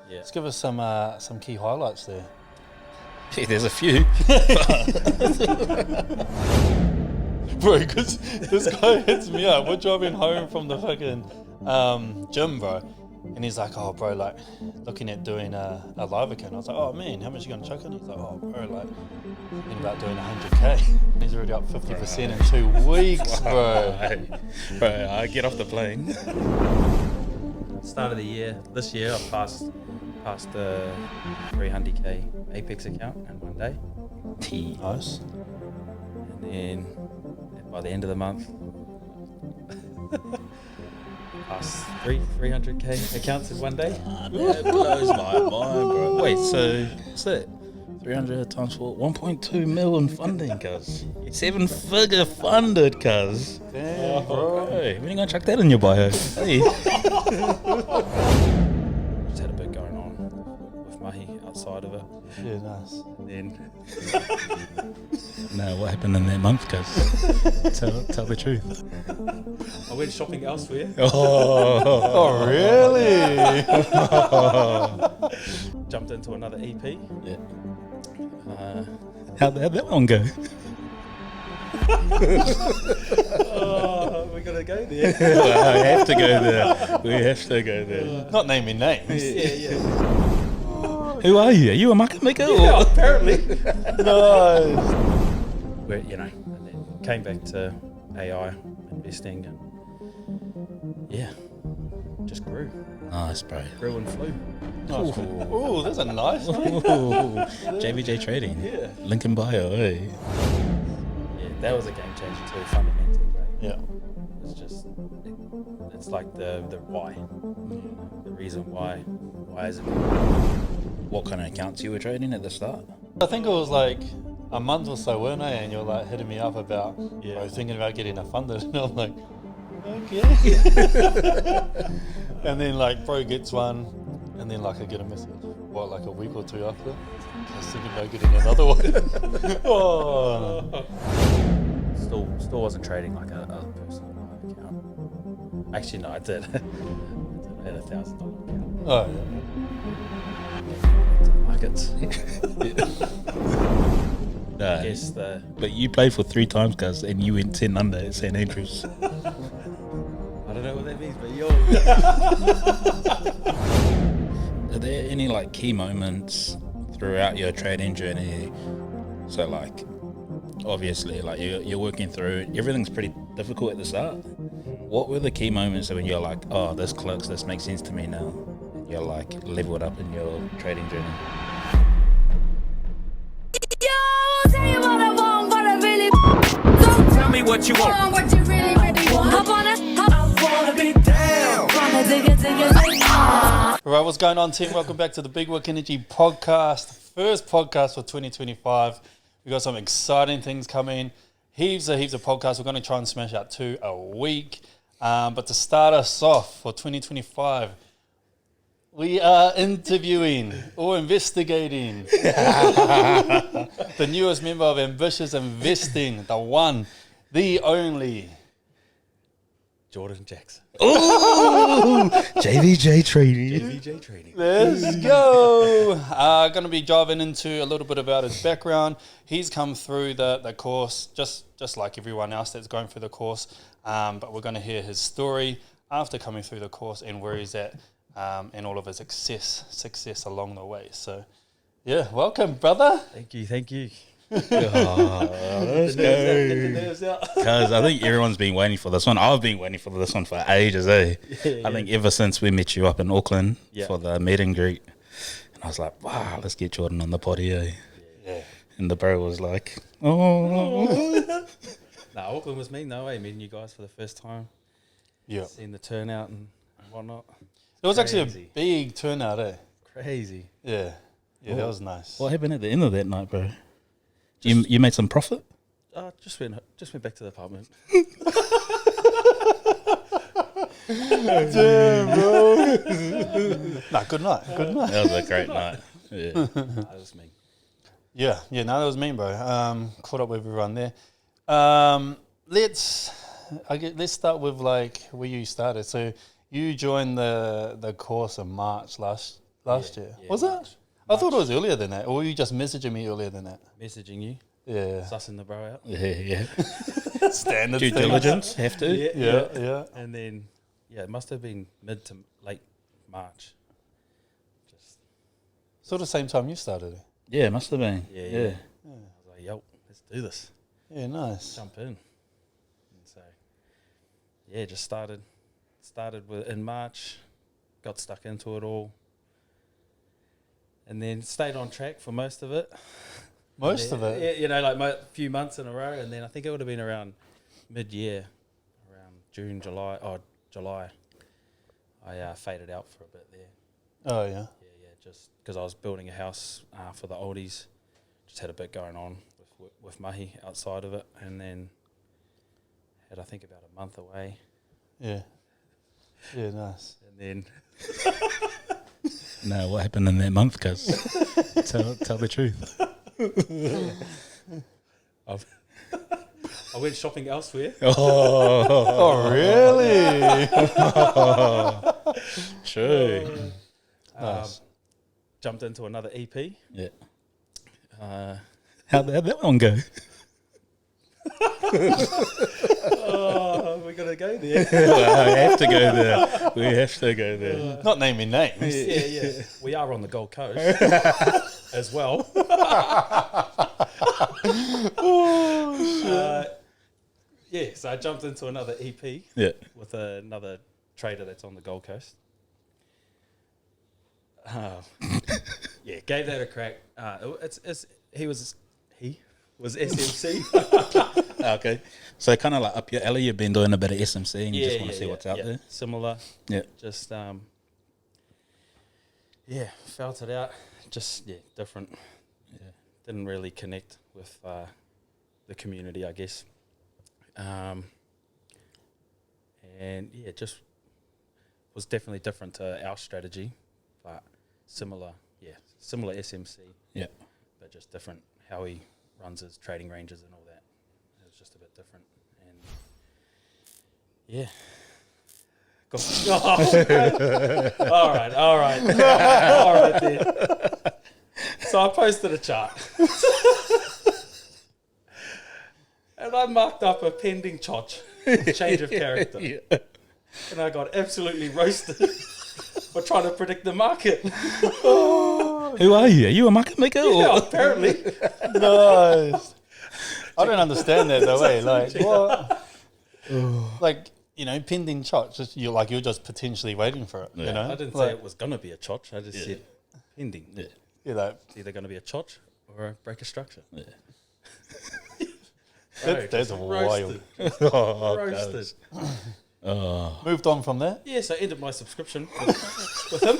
Yeah. Let's give us some key highlights there. Hey, there's a few. Bro, because this guy hits me up. We're driving home from the fucking gym, bro. And he's like, oh, bro, like, looking at doing a live account. I was like, oh, man, how much you going to chuck in? He's like, oh, bro, like, thinking about doing 100K. He's already up 50% in 2 weeks, bro. Bro, I get off the plane. Start of the year, this year, I passed the 300K Apex account in one day. Nice. And then by the end of the month, past 300K accounts in one day. That blows my mind, bro. Wait, so what's that? 300 times 4, 1.2 million funding, cuz. 7-figure funded, cuz. Damn, bro. Hey, when are you gonna chuck that in your bio? Hey. Just had a bit going on with Mahi outside of it. Yeah, nice. And then No, what happened in that month, cuz? Tell the truth. I went shopping elsewhere. Oh, really? Jumped into another EP. Yeah. How'd that one go? Oh, we're gonna go there. Well, we have to go there. We have to go there. Not naming names. Yeah. Who are you? Are you a market maker? Yeah, apparently. Nice. And then came back to AI investing, and yeah, just grew Nice, bro. and flew. Oh, that's a nice one. Ooh, JVJ Trading. Yeah. Link in bio, eh? Yeah, that was a game changer too, fundamentally. Right? Yeah. It's like the why, the reason why is it? What kind of accounts you were trading at the start? I think it was like a month or so, weren't I? And you're like hitting me up about, Yeah. thinking about getting it funded. And I'm like, okay. And then like, bro gets one. And then like I get a message, like a week or two after. I was thinking about getting another one. Oh. Still wasn't trading like a personal account. Actually, no, I did. I had $1,000 account. Oh, yeah. Markets. No. I guess But you played for 3 times, cuz, and you went 10 under at St. Andrews. I don't know what that means, but yo. Are there any like key moments throughout your trading journey? So like, obviously, like you're working through it. Everything's pretty difficult at the start. What were the key moments when you're like, oh, this clicks, this makes sense to me now? And you're like leveled up in your trading journey. Tell me what you want. What you really want. I wanna be down. Alright, what's going on, team? Welcome back to the Big Wick Energy podcast. First podcast for 2025. We've got some exciting things coming. Heaps of podcasts. We're going to try and smash out 2 a week. But to start us off for 2025, we are interviewing or investigating the newest member of Ambitious Investing, the one, the only, Jordan Jackson. Ooh, JVJ Trading. VJ Trading. Let's go. Going to be diving into a little bit about his background. He's come through the course just like everyone else that's going through the course. But we're going to hear his story after coming through the course and where he's at and all of his success along the way. So, yeah, welcome, brother. Thank you. Let's go. Because I think everyone's been waiting for this one. I've been waiting for this one for ages, eh? I think ever since we met you up in Auckland for the meet and greet. And I was like, wow, let's get Jordan on the potty, eh? Yeah. And the bro was like, oh. Nah, Auckland was mean though, eh? Meeting you guys for the first time. Yeah. Seeing the turnout and whatnot. It was actually a Crazy. big turnout, eh? Crazy. Yeah. Yeah, that was nice. What happened at the end of that night, bro? You made some profit? Just went back to the apartment. Damn, bro. Nah, good night. Good night. That was a great night. Yeah. Nah, that was me. Yeah, no, that was mean, bro. Caught up with everyone there. Let's start with like where you started. So you joined the course in March last last Yeah, year. yeah, Was March. it? I thought it was earlier than that. Or were you just messaging me earlier than that? Messaging you, Yeah. sussing the bro out. Yeah. Standard Due thing. diligence, have to. Yeah. And then, yeah, it must have been mid to late March. Just, Sort of same time you started it. Yeah, it must have been. yeah. Yeah. I was like, yo, let's do this. Yeah, nice. Jump in. And so, yeah, just started in March, got stuck into it all, and then stayed on track for most of it. Most of it. Yeah, you know, like a few months in a row, and then I think it would have been around mid-year, around June, July. I faded out for a bit there. Oh, yeah. Yeah, just because I was building a house for the oldies. Just had a bit going on with mahi outside of it, and then had, I think, about a month away. Yeah. Yeah, nice. And then, No, what happened in that month, cuz? tell the truth. I went shopping elsewhere. Oh, really? True. Nice. Jumped into another EP. Yeah. How'd How'd that one go? Oh, we're gonna go there. Well, I have to go there. We have to go there. Not naming names. Yeah. We are on the Gold Coast as well. Yeah, so I jumped into another EP Yeah. with another trader that's on the Gold Coast. Yeah, gave that a crack. He was SMC. Okay. So kind of like up your alley, you've been doing a bit of SMC and you just want to see what's out there. Similar. Yeah. Just felt it out. Just different. Yeah. Didn't really connect with the community, I guess. And just was definitely different to our strategy, but similar SMC. Yeah. But just different how he runs his trading ranges and all that. It was just a bit different, and all right then. So I posted a chart. And I marked up a pending change of character. Yeah. And I got absolutely roasted for trying to predict the market. Who are you? Are you a market maker? Yeah, Or? apparently. Nice. I don't understand that though, eh? Like, what? Like, you know, pending chotch, you're just potentially waiting for it, you Yeah. know? I didn't Like, say it was going to be a chotch. I just said pending. Yeah. you're like, It's either going to be a chotch or a break of structure. Yeah. that's Just wild. Roasted. Oh. Moved on from that. Yeah, so I ended my subscription with him.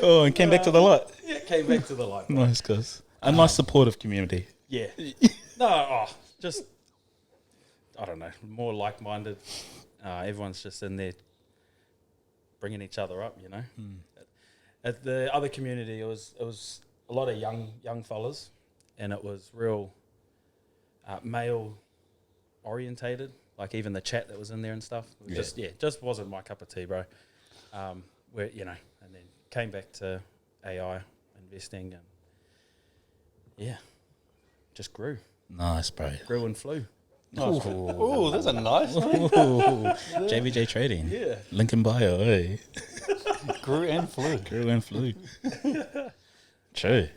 Oh, and came back to the light. Yeah, came back to the light. Nice, cuz. A nice supportive community. Yeah. Just, I don't know, more like-minded. Everyone's just in there bringing each other up, you know. At the other community, it was a lot of young fellas, and it was real male orientated. Like even the chat that was in there and stuff. It was just wasn't my cup of tea, bro. Where and then came back to AI investing, and just grew and flew. Oh, that's a nice one. Ooh, JVJ Trading. Yeah. Link in bio, eh? Grew and flew. Grew and flew. True.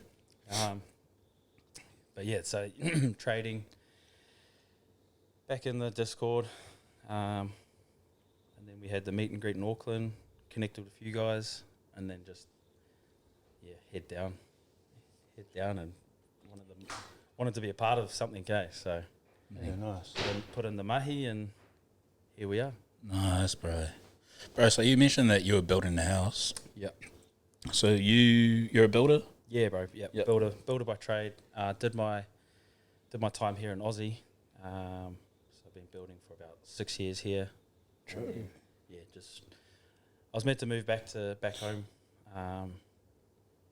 But yeah, so trading back in the Discord, and then we had the meet and greet in Auckland, connected with a few guys, and then just head down, and wanted to be a part of something, okay? So Yeah, nice. put in the mahi, and here we are. Nice, bro. Bro, so you mentioned that you were building the house. Yep. So you're a builder? Yeah, bro. Yep. Builder by trade. Did my time here in Aussie. So I've been building for about 6 years here. True. Yeah, I was meant to move back home,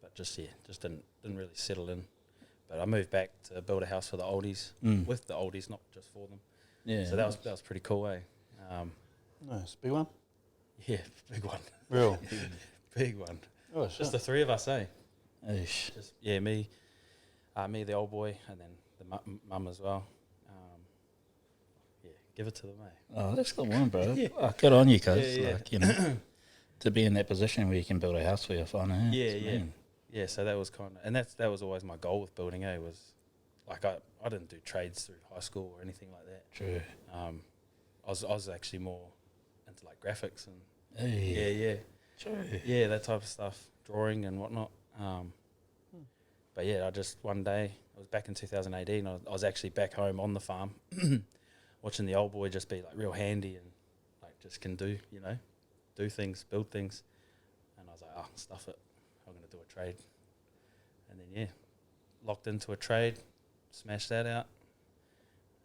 but just didn't really settle in. But I moved back to build a house for the oldies, with the oldies, not just for them. Yeah. So that was pretty cool, eh? Nice. Big one? Yeah, big one. Real. Big one. Oh, shit. Just the three of us, eh? Eesh. Just, me, the old boy, and then the mum as well. Yeah, give it to them, eh? Oh, that's the one, bro. Oh, good on you, cuz. Yeah, yeah. Like, you know, to be in that position where you can build a house for your fun, eh? Yeah, It's yeah. mean. Yeah, so that was kind of, and that was always my goal with building, eh? Was like I didn't do trades through high school or anything like that. True. I was actually more into like graphics and Hey. yeah, True. yeah, that type of stuff, drawing and whatnot. But yeah, I just one day, it was back in 2018. I was actually back home on the farm, watching the old boy just be like real handy and like just can do things, build things. And I was like, stuff it. I'm gonna do a trade. And then locked into a trade, smashed that out.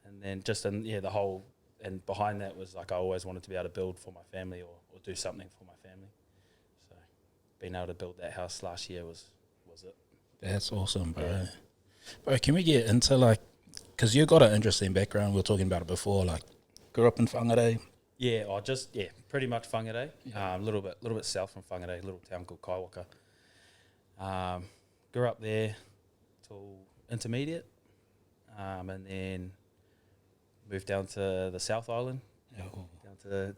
And then the whole, and behind that was like I always wanted to be able to build for my family or do something for my family. So being able to build that house last year was it. That's awesome, bro. Yeah. Bro, can we get into like, because you got an interesting background. We were talking about it before. Like, grew up in Whangarei. Yeah, pretty much Whangarei. A little bit south from Whangarei, a little town called Kaiwaka. Grew up there till intermediate, and then moved down to the South Island,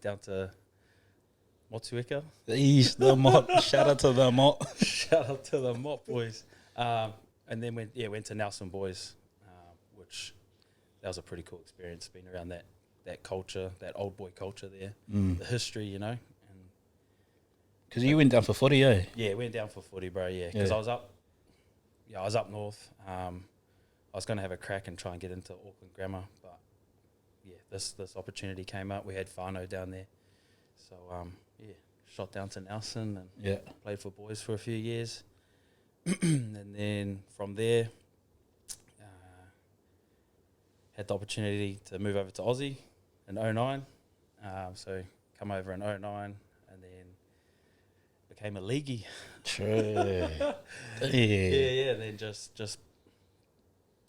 down to Motueka. The Mott. Shout out to the Mott. Shout out to the Mott boys. And then went to Nelson Boys, which that was a pretty cool experience, being around that culture, that old boy culture there, the history, you know. And Because you went down for footy, eh? yeah, went down for footy, bro. Yeah, because Yeah. I was up north. I was going to have a crack and try and get into Auckland Grammar, but yeah, this opportunity came up. We had whānau down there, so shot down to Nelson and played for boys for a few years, and then from there, had the opportunity to move over to Aussie in 09. So come over in 09 and then became a leaguey. True. Yeah. Then just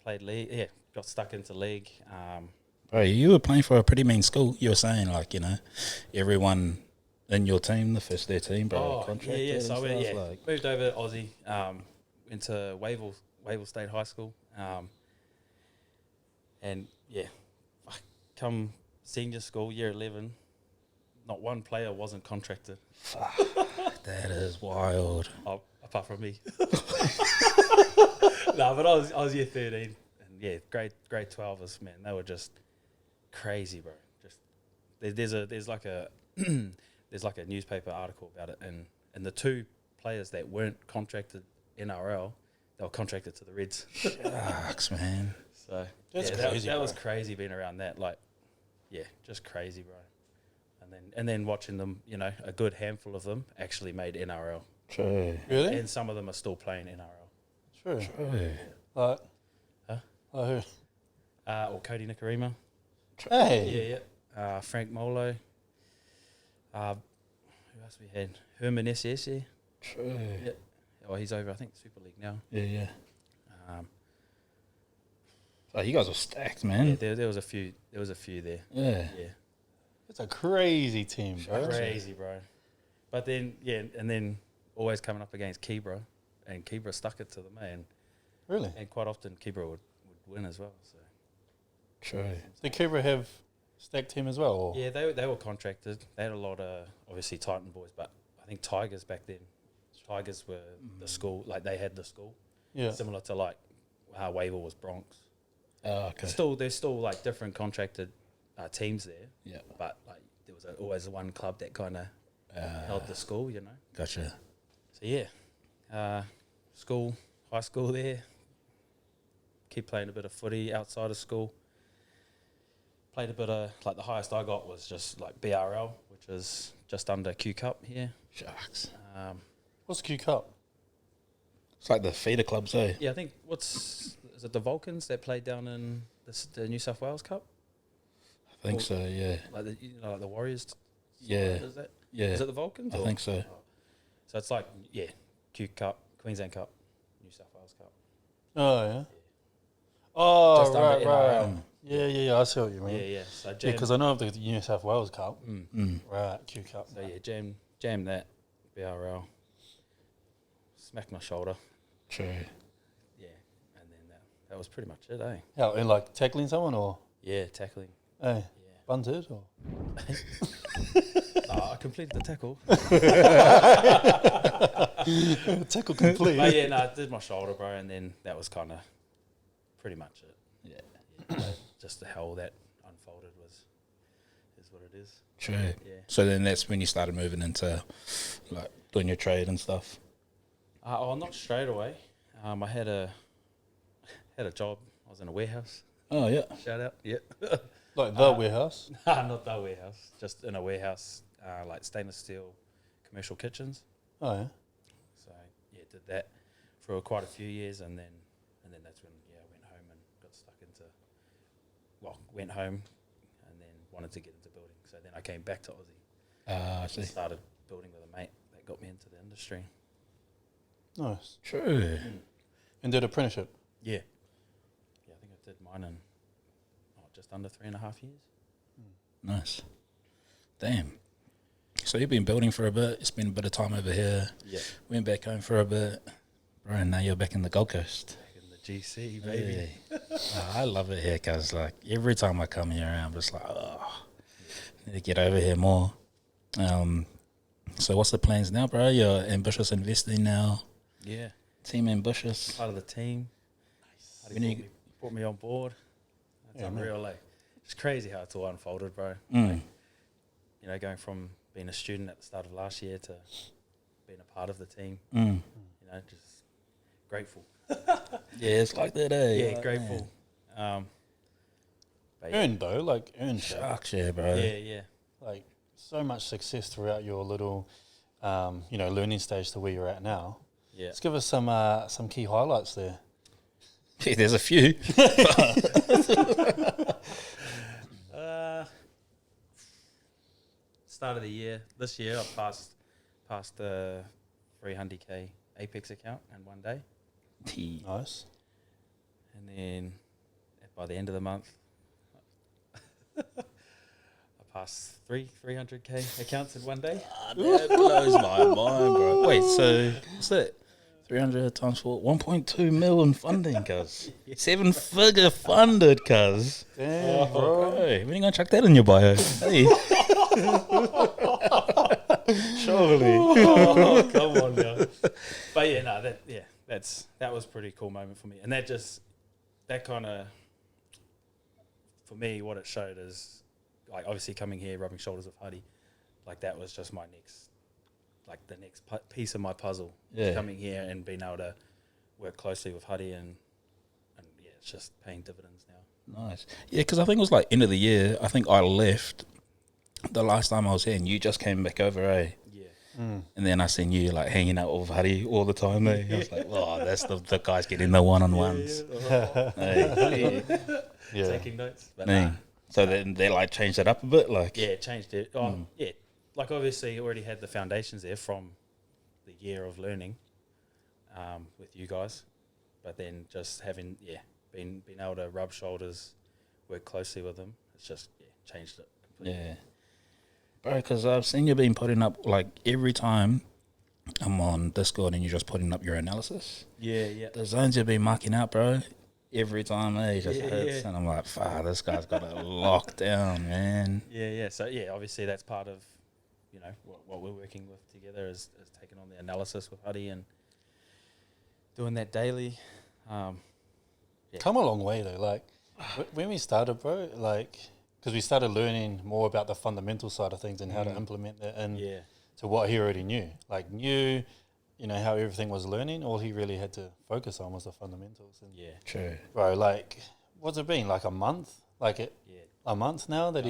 played league. Yeah, got stuck into league. Bro, you were playing for a pretty mean school. You were saying, like, you know, everyone in your team, the first their team, bro, contracted yeah. and So stuff, I moved over to Aussie. Went to Wavell State High School. And yeah, come senior school, year 11, not one player wasn't contracted. That is wild. Apart from me. No, but I was year 13, and yeah, grade 12ers, man, they were just crazy, bro. Just there's like a newspaper article about it, and the two players that weren't contracted NRL, they were contracted to the Reds. Shucks, man. So That's yeah, crazy, that bro. was crazy being around that. Like, yeah, just crazy, bro. And then watching them, you know, a good handful of them actually made NRL, True. Really? and some of them are still playing NRL. True. True. Like, Huh? like who? Or Cody Nikarima. Hey. Yeah. Frank Molo. Who else we had? Herman SS. True. Yeah. Oh, he's over, I think, Super League now. Yeah. Um, Oh, you guys are stacked, man. yeah, there was a few. There was a few there. Yeah. Yeah. It's a crazy team, bro. Crazy, bro. But then, yeah, and then always coming up against Kebra, and Kebra stuck it to them, and Really? quite often Kebra would win as well. So True. Did Cobra have stacked team as well? Or? yeah, they were contracted. They had a lot of obviously Titan boys, but I think Tigers back then. Tigers were the school, like they had the school, Yeah. similar to like how Wavell was Bronx. Oh, okay. There's still like different contracted teams there, Yeah. but like there was always one club that kind of held the school, you know. Gotcha. So yeah, high school there. Keep playing a bit of footy outside of school. Played a bit of, like the highest I got was just like BRL, which is just under Q Cup here. Shucks. What's Q Cup? It's like the feeder clubs, eh? Yeah, I think is it the Vulcans that played down in the New South Wales Cup? I think so, yeah. Like like the Warriors. Yeah. Is that? Yeah. Is it the Vulcans? I think so. So it's like Q Cup, Queensland Cup, New South Wales Cup. Oh, yeah. Oh, Just under right. NRL. Yeah. I see what you mean. Yeah. So Yeah, jam, because I know of the New South Wales Cup. Right, Q Cup. so yeah, jam that BRL. Smacked my shoulder. True. Yeah, and then that was pretty much it, eh? How, in like tackling someone or Yeah, tackling. hey, bunted or? I completed the tackle. Tackle complete. But yeah, no, I did my shoulder, bro, and then that was kind of pretty much it. Yeah. Just how that unfolded is what it is. True. Yeah. So then that's when you started moving into like doing your trade and stuff. Not straight away. I had a job. I was in a warehouse. Oh yeah. Shout out. Yeah. Like the warehouse. Nah, not the warehouse. Just in a warehouse, like stainless steel commercial kitchens. Oh yeah. So yeah, did that for quite a few years, and then that's when I went home and got stuck into. Well, went home, and then wanted to get into building. So then I came back to Aussie. I see. Started building with a mate that got me into the industry. Nice. True. And did apprenticeship. Yeah. Yeah, I think I did mine in just under 3.5 years. Nice. Damn. So you've been building for a bit. You spent a bit of time over here. Yeah. Went back home for a bit. Bro, and now you're back in the Gold Coast. Back in the GC, baby. Hey. I love it here because like every time I come here, I'm just like, oh, need to get over here more. So what's the plans now, bro? You're ambitious investing now. Yeah. Team ambitious. Part of the team. When you- Brought me on board. That's unreal. Like, it's crazy how it's all unfolded, bro. Mm. You know, going from being a student at the start of last year to being a part of the team. Mm. You know, just grateful. Yeah, it's like that, eh? Yeah, Like, grateful. But yeah. Earned though, like earned. man. Shucks, yeah, bro. Yeah. Like so much success throughout your little, learning stage to where you're at now. Yeah. Let's give us some key highlights there. Yeah, there's a few. Start of the year. This year I passed the 300k Apex account in one day. Nice. And then by the end of the month, I passed 300k accounts in one day. That blows my mind, bro. Wait, so what's that? 300 times 4, 1.2 million funding, cuz. 7-figure funded, cuz. Damn, bro. Hey, when are you going to chuck that in your bio? Hey. Surely. Oh, come on now. But yeah, no, that was a pretty cool moment for me. And that kind of, for me, what it showed is, like, obviously coming here, rubbing shoulders with Huddy, like, that was just my next, like, the next piece of my puzzle. Yeah. Coming here and being able to work closely with Huddy and yeah, it's just paying dividends now. Nice. Yeah, because I think it was like end of the year. I think I left the last time I was here and you just came back over, eh? Yeah. And then I seen you like hanging out with Huddy all the time, eh? I was like, oh, that's the guys getting the one-on-ones. Hey. Yeah. Taking notes. But Hey. nah. So then they like changed it up a bit, like. Yeah, it changed it. Oh, yeah. Like, obviously, you already had the foundations there from the year of learning with you guys. But then just having, being able to rub shoulders, work closely with them, it's just, changed it completely. Yeah. Bro, because I've seen you been putting up, like, every time I'm on Discord and you're just putting up your analysis. Yeah. The zones you've been marking out, bro, every time, eh, it just Yeah, hurts. yeah. And I'm like, this guy's got it locked down, man. Yeah. So, obviously, that's part of, what we're working with together is taking on the analysis with Huddy and doing that daily. Come a long way though. Like when we started, bro, like because we started learning more about the fundamental side of things and how to implement that and to what he already knew. Like how everything was learning. All he really had to focus on was the fundamentals. And True. bro, like what's it been? Like a month? A month now that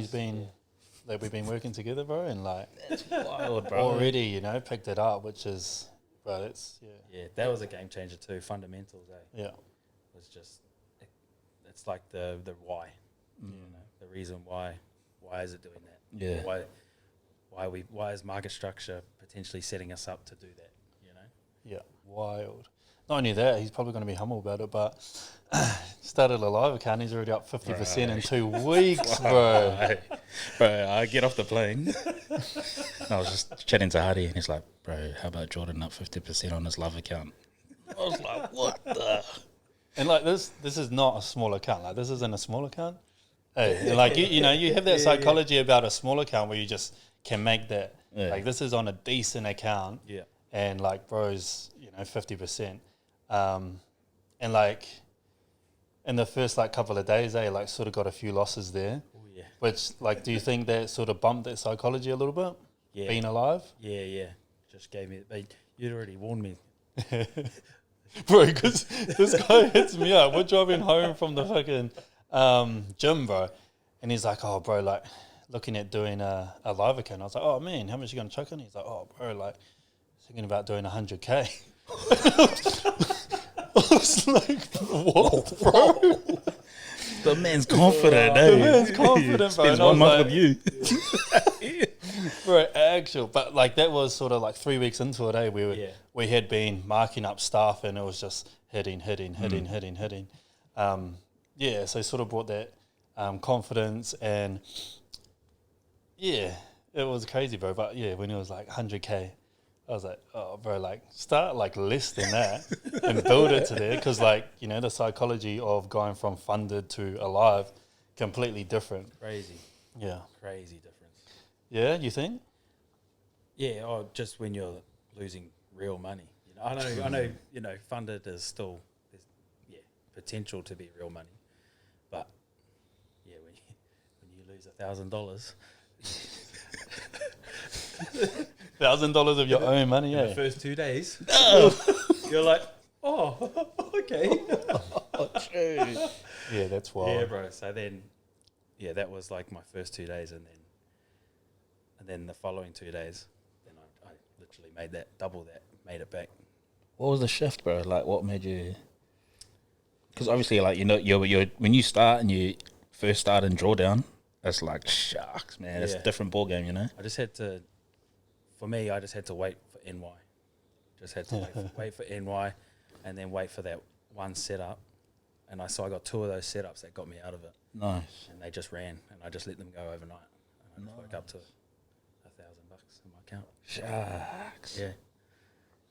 that we've been working together, bro, and like Wild, bro. already, picked it up, which is, bro, it's that was a game changer too. Fundamentals, yeah. was just it's like the why, the reason why is it doing that? Yeah. Why is market structure potentially setting us up to do that? Yeah, wild. not only that, he's probably going to be humble about it, but started a live account. He's already up 50% in 2 weeks, bro. Bro, I get off the plane. I was just chatting to Hardy, and he's like, bro, how about Jordan up 50% on his love account? I was like, what the? And like this is not a small account. Like this isn't a small account. Hey, and like you know, you have that psychology about a small account where you just can make that. Yeah. Like this is on a decent account. Yeah. And like bro's, 50%. And like in the first like couple of days, they like sort of got a few losses there. Oh yeah. Which like, do you think that sort of bumped that psychology a little bit? Yeah. Being alive? Yeah. Just gave me. You'd already warned me. Bro, because this guy hits me up. We're driving home from the fucking gym, bro. And he's like, oh, bro, like looking at doing a live account. I was like, oh, man, how much you going to chuck in? He's like, oh, bro, like thinking about doing 100K. I was like, what, bro? The man's confident, The man's confident, bro. Spends And I 1 was month like, with you. bro, actual. But like that was sort of like 3 weeks into it, we had been marking up stuff and it was just hitting. So sort of brought that confidence and yeah, it was crazy, bro. But yeah, when it was like 100K, I was like, oh, bro, like start like less than that and build it to there because like, the psychology of going from funded to alive, completely different. Crazy. Yeah. Crazy difference. Yeah, you think? Yeah. Oh, just when you're losing real money. I know. Funded is still there's potential to be real money, but yeah, when you lose $1,000. $1,000 of your own money, The yeah. first 2 days, you're like, oh, okay. Yeah, that's wild. Yeah, bro. So then, that was like my first 2 days, and then the following 2 days, then I literally made it back. What was the shift, bro? Like, what made you? Because obviously, like you're when you start and you first start in drawdown, it's like sharks, man. It's a different ball game, I just had to. For me, I just had to wait for NY. Just had to wait for NY, and then wait for that one setup, and I got 2 of those setups that got me out of it. Nice. And they just ran, and I just let them go overnight. And I just woke up to $1,000 in my account. Sharks. Yeah.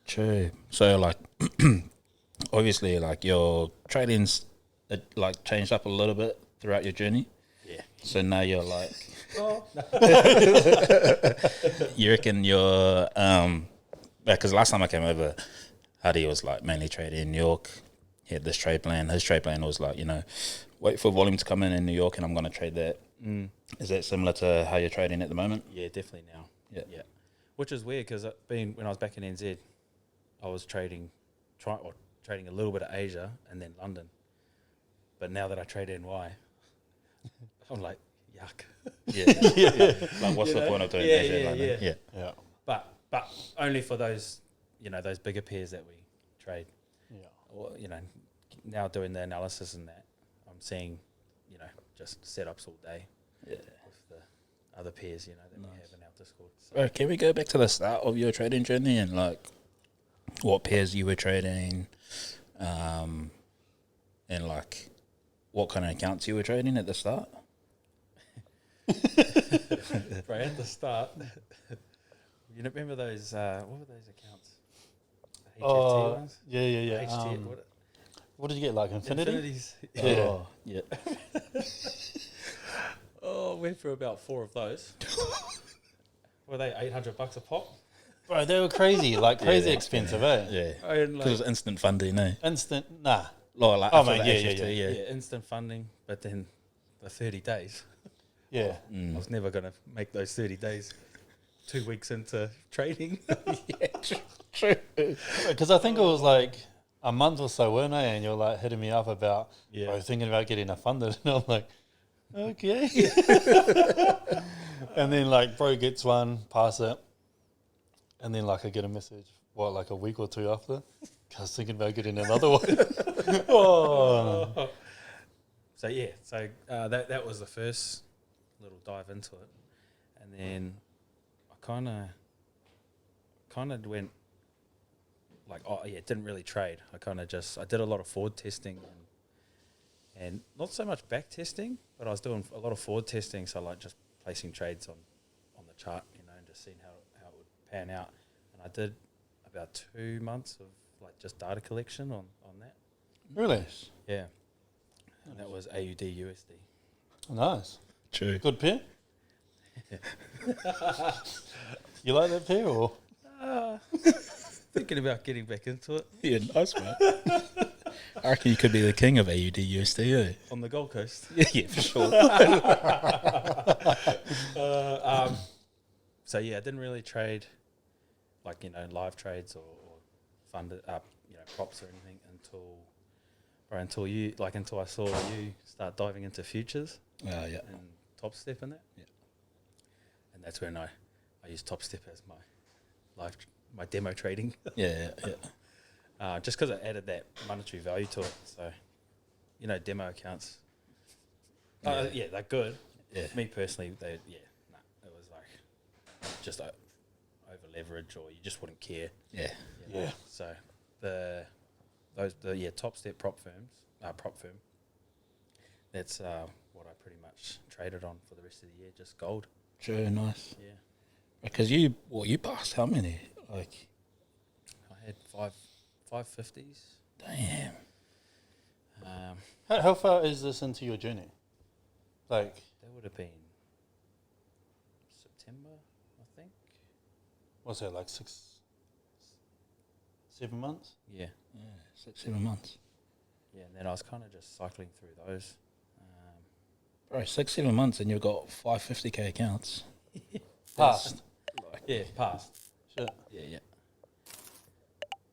True. So, like, obviously, like, your trading's, like, changed up a little bit throughout your journey. Yeah. So now you're, like... You reckon you're... because last time I came over, Hadi was, like, mainly trading in New York. He had this trade plan. His trade plan was, like, wait for volume to come in New York and I'm going to trade that. Is that similar to how you're trading at the moment? Yeah, definitely now. Yeah. Which is weird because when I was back in NZ, I was trading a little bit of Asia and then London. But now that I trade NY, I'm like, yuck. Yeah. Like, what's the point of doing Asia and London? Yeah. But only for those, those bigger pairs that we trade. Yeah. Or, now doing the analysis and that, I'm seeing, just setups all day. Yeah. With the other pairs, that we have in our Discord. So. Bro, can we go back to the start of your trading journey and, like, what pairs you were trading, and, like, what kind of accounts you were trading at the start? Right at the start, remember those? What were those accounts? The HFT ones. Yeah. HT, What did you get, like Infinity? Infinities. Yeah. Oh, yeah. Oh, went for about 4 of those. Were they $800 a pop? Bro, they were crazy, crazy expensive, eh? Yeah. And Because it was instant funding, eh? Instant, nah. Oh, like, Oh, after man, the yeah. HFT, yeah, instant funding, but then the 30 days. Yeah. I was never going to make those 30 days 2 weeks into trading. True. Because I think it was like a month or so, weren't I? And you're like hitting me up about, bro, thinking about getting a funded. And I'm like, okay. And then like, bro gets one, pass it. And then like I get a message, like a week or 2 after? I was thinking about getting another one. Oh. So that was the first little dive into it. And then I kind of went didn't really trade. I kind of I did a lot of forward testing and not so much back testing, but I was doing a lot of forward testing. So like just placing trades on the chart, you know, and just seeing how it would pan out. And I did about 2 months of like just data collection on that. Really? Yeah. And that was AUD USD. Nice. True. Good pair? You like that pair or? Thinking about getting back into it. Yeah, nice, mate. I reckon you could be the king of AUD USD, eh? On the Gold Coast. Yeah, for sure. So yeah, I didn't really trade like, you know, live trades or funded up, you know, props or anything until I saw you start diving into futures Yeah. and Top Step in that. Yeah. And that's when I used Top Step as my demo trading. Yeah. Just because it added that monetary value to it. So, you know, demo accounts. Yeah. They're good. Yeah. Me personally, it was like just over leverage, or you just wouldn't care. Yeah. you know. Yeah. So the Top Step prop firm. That's what I pretty much traded on for the rest of the year, just gold. True, nice. Yeah, Because you passed how many? Like, I had 550s. damn. How far is this into your journey? Like, That would have been September, I think. what's that, like 7 months? Yeah. Yeah, 6-7 months. Yeah, and then I was kind of just cycling through those. Bro, 6-7 months and you've got 550k accounts. Past. Yeah, past. Shit. Yeah.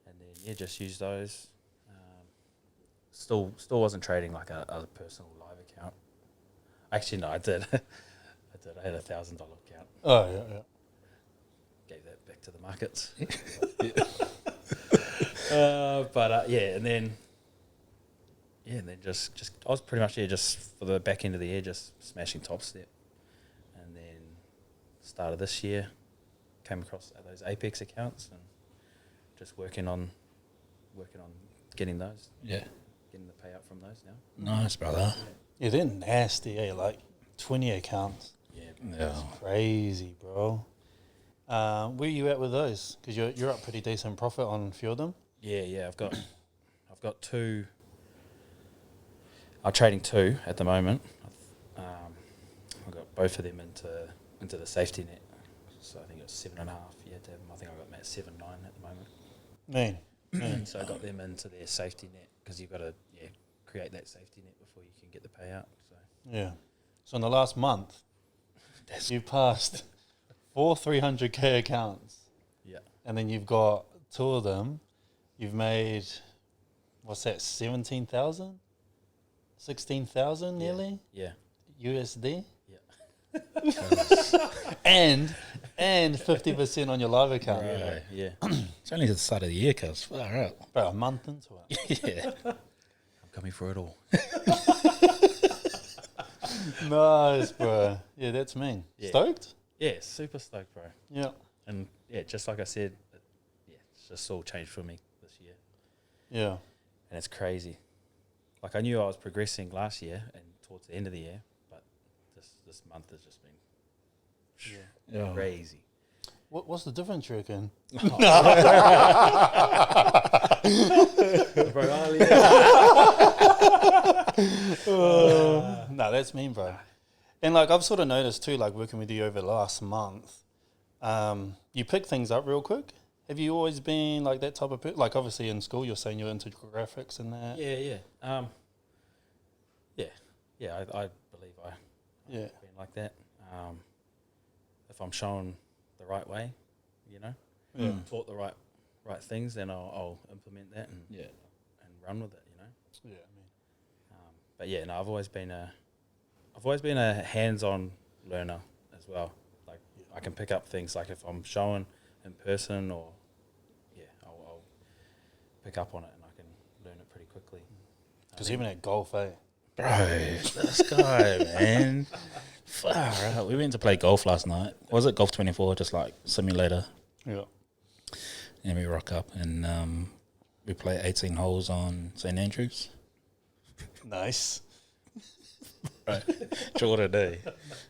And then, just use those. Still wasn't trading like a personal live account. Actually, no, I did. I had a $1,000 account. Oh, yeah. Gave that back to the markets. And then just I was pretty much just for the back end of the year just smashing Top Step, and then start of this year came across those Apex accounts and just working on getting those, Yeah. getting the payout from those now. Nice, brother. Yeah, they're nasty, eh? Like 20 accounts. Yeah. Crazy, bro. Where you at with those? Because you're up pretty decent profit on a few of them. Yeah. I've got two. I'm trading two at the moment. I've got both of them into the safety net. So I think it was 7.5. You had to have them. I think I got them at 7.9 at the moment. Man. So I got them into their safety net because you've got to create that safety net before you can get the payout. So Yeah. So in the last month, you passed 4 300k accounts, yeah, and then you've got 2 of them. You've made, what's that, 17,000? 16,000 nearly? yeah. USD? Yeah. And 50% on your live account. Right. Yeah. It's only the start of the year, cuz. Far out. About a month into it. Yeah. I'm coming for it all. Nice, bro. Yeah, that's mean. Yeah. Stoked? Yeah, super stoked, bro. Yeah. And just like I said, it's just all changed for me this year. Yeah. And it's crazy. Like I knew I was progressing last year and towards the end of the year, but this month has just been Yeah. crazy. What's the difference, you reckon? No, that's mean, bro. And like I've sort of noticed too, like working with you over the last month, you pick things up real quick. Have you always been like that type of person? Like obviously in school, you're saying you're into graphics and that. Yeah. I believe I've Yeah. been like that. If I'm shown the right way, you know, Yeah. taught the right things, then I'll implement that and run with it, you know. Yeah. But yeah, no, I've always been a hands-on learner as well. Like I can pick up things like if I'm showing in person or I'll pick up on it and I can learn it pretty quickly. Because even at golf, eh? Bro, this guy, man. Far out. We went to play golf last night. Was it Golf 24, just like simulator? Yeah. and we rock up and we play 18 holes on St Andrews. Nice. Right, Jordan day.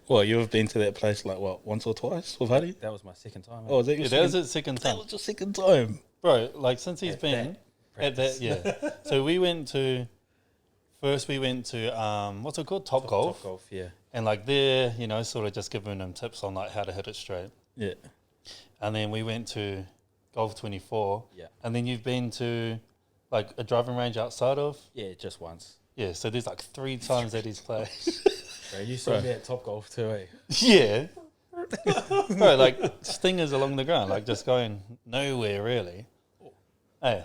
Well, you've been to that place like what, once or twice with Huddy? That was my second time. Oh, is that your Yeah, that was second? his second That time. was your second time. Bro, like since he's At been that at that, yeah. So we went to what's it called, Top Golf, Top golf, yeah. and like there, you know, sort of just giving them tips on like how to hit it straight. Yeah. And then we went to Golf 24. Yeah. And then you've been to like a driving range outside of. Yeah, just once. Yeah. So there's like 3 times that he's played. Bro, you saw me at Top Golf too, eh? Yeah. Bro, like stingers along the ground, like just going nowhere really. Hey.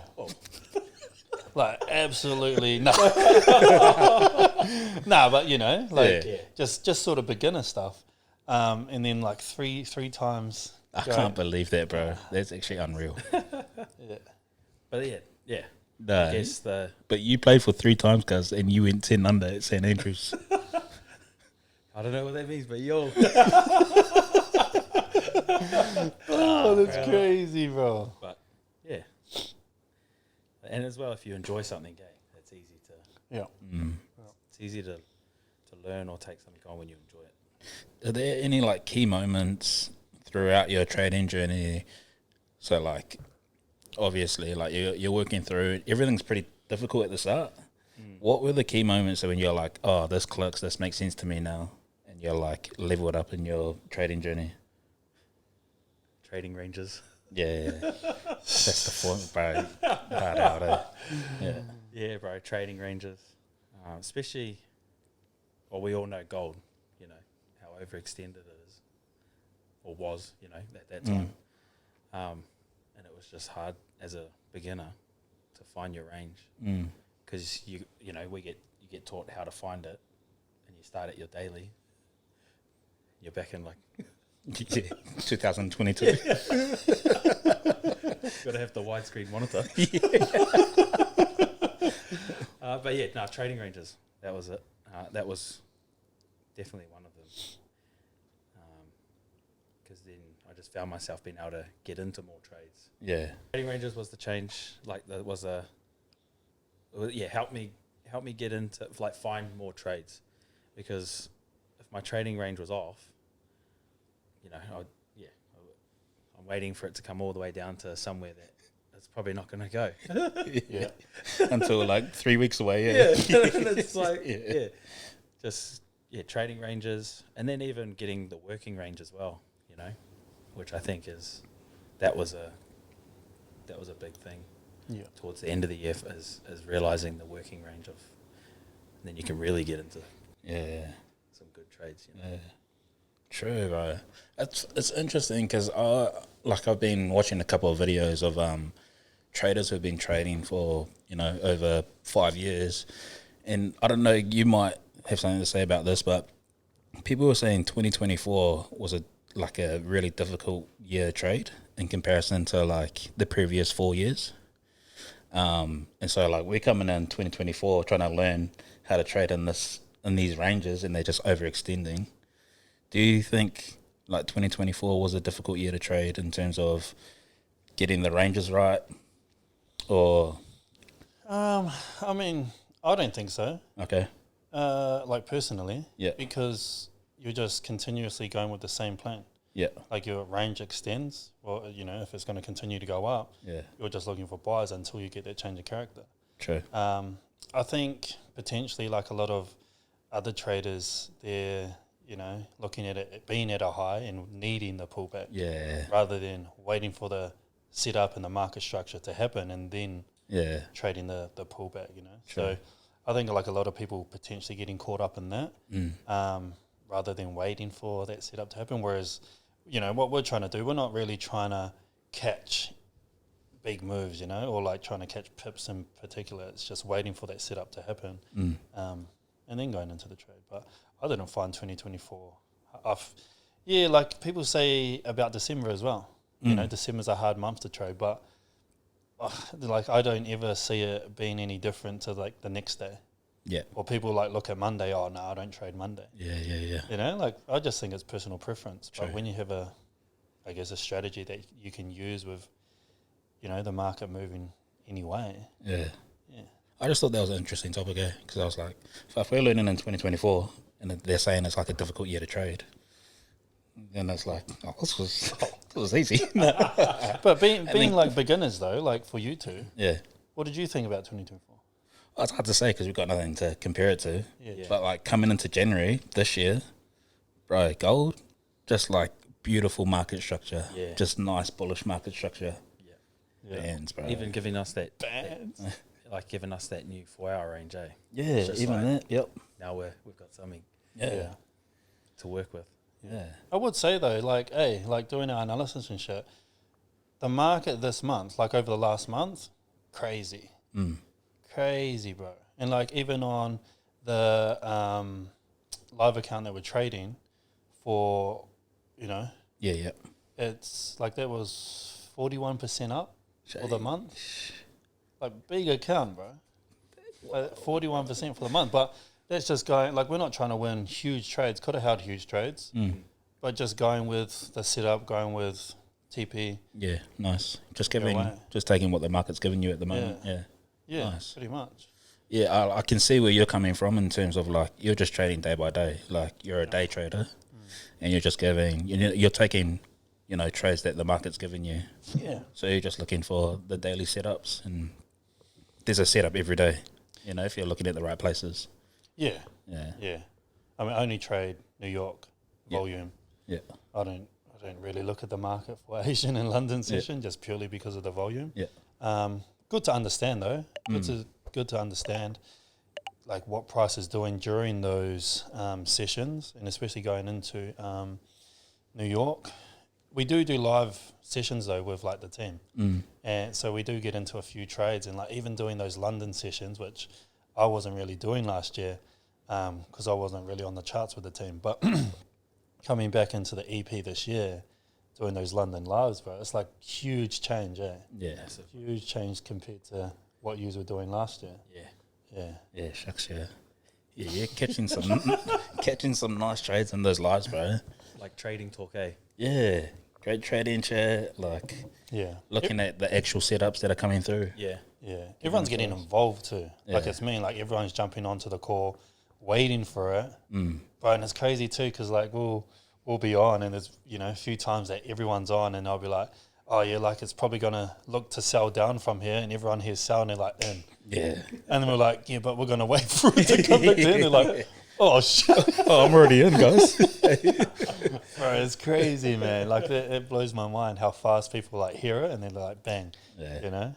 Like absolutely no. Nah, but you know, like Yeah. just sort of beginner stuff. And then like three times. I can't believe that, bro. That's actually unreal. Yeah. But yeah. Nah, I guess the but you played for 3 times, cuz, and you went 10 under at St Andrews. I don't know what that means, but yo. Oh, that's crazy, bro. But yeah. And as well, if you enjoy something, it's easy to Yeah. it's easy to learn or take something on when you enjoy it. Are there any like key moments throughout your trading journey? So like, obviously, like you're working through it. Everything's pretty difficult at the start. What were the key moments when you're like, oh, this clicks, this makes sense to me now, and you're like leveled up in your trading journey? Trading ranges. Yeah, that's the form, bro. Hard out, eh? Yeah, Yeah, bro, trading ranges. Especially, well, we all know gold, you know, how overextended it is, or was, you know, at that time. And it was just hard as a beginner to find your range. Because you get taught how to find it, and you start at your daily. You're back in like yeah. 2022. got to have the widescreen monitor. But yeah, no, trading ranges. That was it. That was definitely one of them. Because then I just found myself being able to get into more trades. Yeah, Trading ranges was the change. Like that was help me get into like find more trades, because if my trading range was off, you know, I'm waiting for it to come all the way down to somewhere that it's probably not going to go. Yeah. until like 3 weeks away. Yeah, and it's like trading ranges, and then even getting the working range as well. You know, which I think that was a big thing. Yeah. Towards the end of the year is realizing the working range of, and then you can really get into Yeah. some good trades. You know? Yeah. True, bro. It's interesting because I've been watching a couple of videos of traders who've been trading for over 5 years, and I don't know, you might have something to say about this, but people were saying 2024 was a really difficult year to trade in comparison to like the previous 4 years. And so like we're coming in 2024 trying to learn how to trade in these ranges, and they're just overextending. Do you think like 2024 was a difficult year to trade in terms of getting the ranges right, or? I mean, I don't think so. Okay. Like personally, Yeah. because you're just continuously going with the same plan. Yeah. Like your range extends. Well, you know, if it's going to continue to go up, Yeah. you're just looking for buys until you get that change of character. True. I think potentially like a lot of other traders, they're, you know, looking at it being at a high and needing the pullback Yeah. rather than waiting for the setup and the market structure to happen and then Yeah. trading the pullback, you know. Sure. So I think like a lot of people potentially getting caught up in that rather than waiting for that setup to happen. Whereas, you know, what we're trying to do, we're not really trying to catch big moves, you know, or like trying to catch pips in particular. It's just waiting for that setup to happen and then going into the trade. But I didn't find 2024 like people say about December as well. You know, December's a hard month to trade, but like I don't ever see it being any different to like the next day. Yeah. Or people like look at Monday, oh no, I don't trade Monday. Yeah. Yeah. You know, like I just think it's personal preference. True. But when you have a strategy that you can use with, the market moving anyway. Yeah. Yeah. I just thought that was an interesting topic, because I was like, if we're learning in 2024 and they're saying it's like a difficult year to trade, then it's like, this was easy. But being like beginners though, like for you two, Yeah. what did you think about 2024? Well, it's hard to say because we've got nothing to compare it to. Yeah. But like coming into January this year, bro, gold, just like beautiful market structure. Yeah. Just nice bullish market structure. Yeah. Bands, bro. Even giving us that, Bands. giving us that new 4-hour range, eh? yeah, It's just even like- that. Yep. Now we've got something Yeah. to work with. Yeah. I would say though, like, like doing our analysis and shit, the market this month, like over the last month, crazy. Crazy, bro. And like even on the live account that we're trading for, Yeah, yeah. it's like that was 41% up for the month. Like big account, bro. Like 41% for the month. But that's just going, like we're not trying to win huge trades. Could have held huge trades. But just going with the setup, going with TP. Yeah, nice. Just away. taking what the market's giving you at the moment. Yeah. Yeah. Yeah, Nice. pretty much. Yeah, I can see where you're coming from in terms of like you're just trading day by day. Like you're a day trader, and you're just giving. You're taking, trades that the market's giving you. Yeah. So you're just looking for the daily setups, and there's a setup every day. If you're looking at the right places. Yeah. Yeah. Yeah. I mean, I only trade New York volume. Yeah. I don't really look at the market for Asian and London session just purely because of the volume. Yeah. Good to understand though. Good to understand like what price is doing during those sessions, and especially going into New York. We do live sessions though with like the team, and so we do get into a few trades, and like even doing those London sessions, which I wasn't really doing last year because I wasn't really on the charts with the team. But coming back into the EP this year, doing those London lives, bro, it's like huge change, Yeah. Huge change compared to what you were doing last year. Yeah. Yeah. Yeah. Shucks. Yeah. Yeah. You're catching some nice trades in those lives, bro. Like trading talk, eh? Yeah. Great trading chat. Like Yeah. looking at the actual setups that are coming through. Yeah. Yeah. Everyone's getting involved too. Like Yeah. it's me, like everyone's jumping onto the call, waiting for it. But and it's crazy too because like we'll be on, and there's a few times that everyone's on, and I'll be like, oh yeah, like it's probably gonna look to sell down from here, and everyone here's selling, they're like in. Yeah. And then we're like, yeah, but we're gonna wait for it to come back in. They're like, oh shit. Oh, I'm already in, guys. Bro, it's crazy, man. Like it blows my mind how fast people like hear it and they're like, bang, Yeah.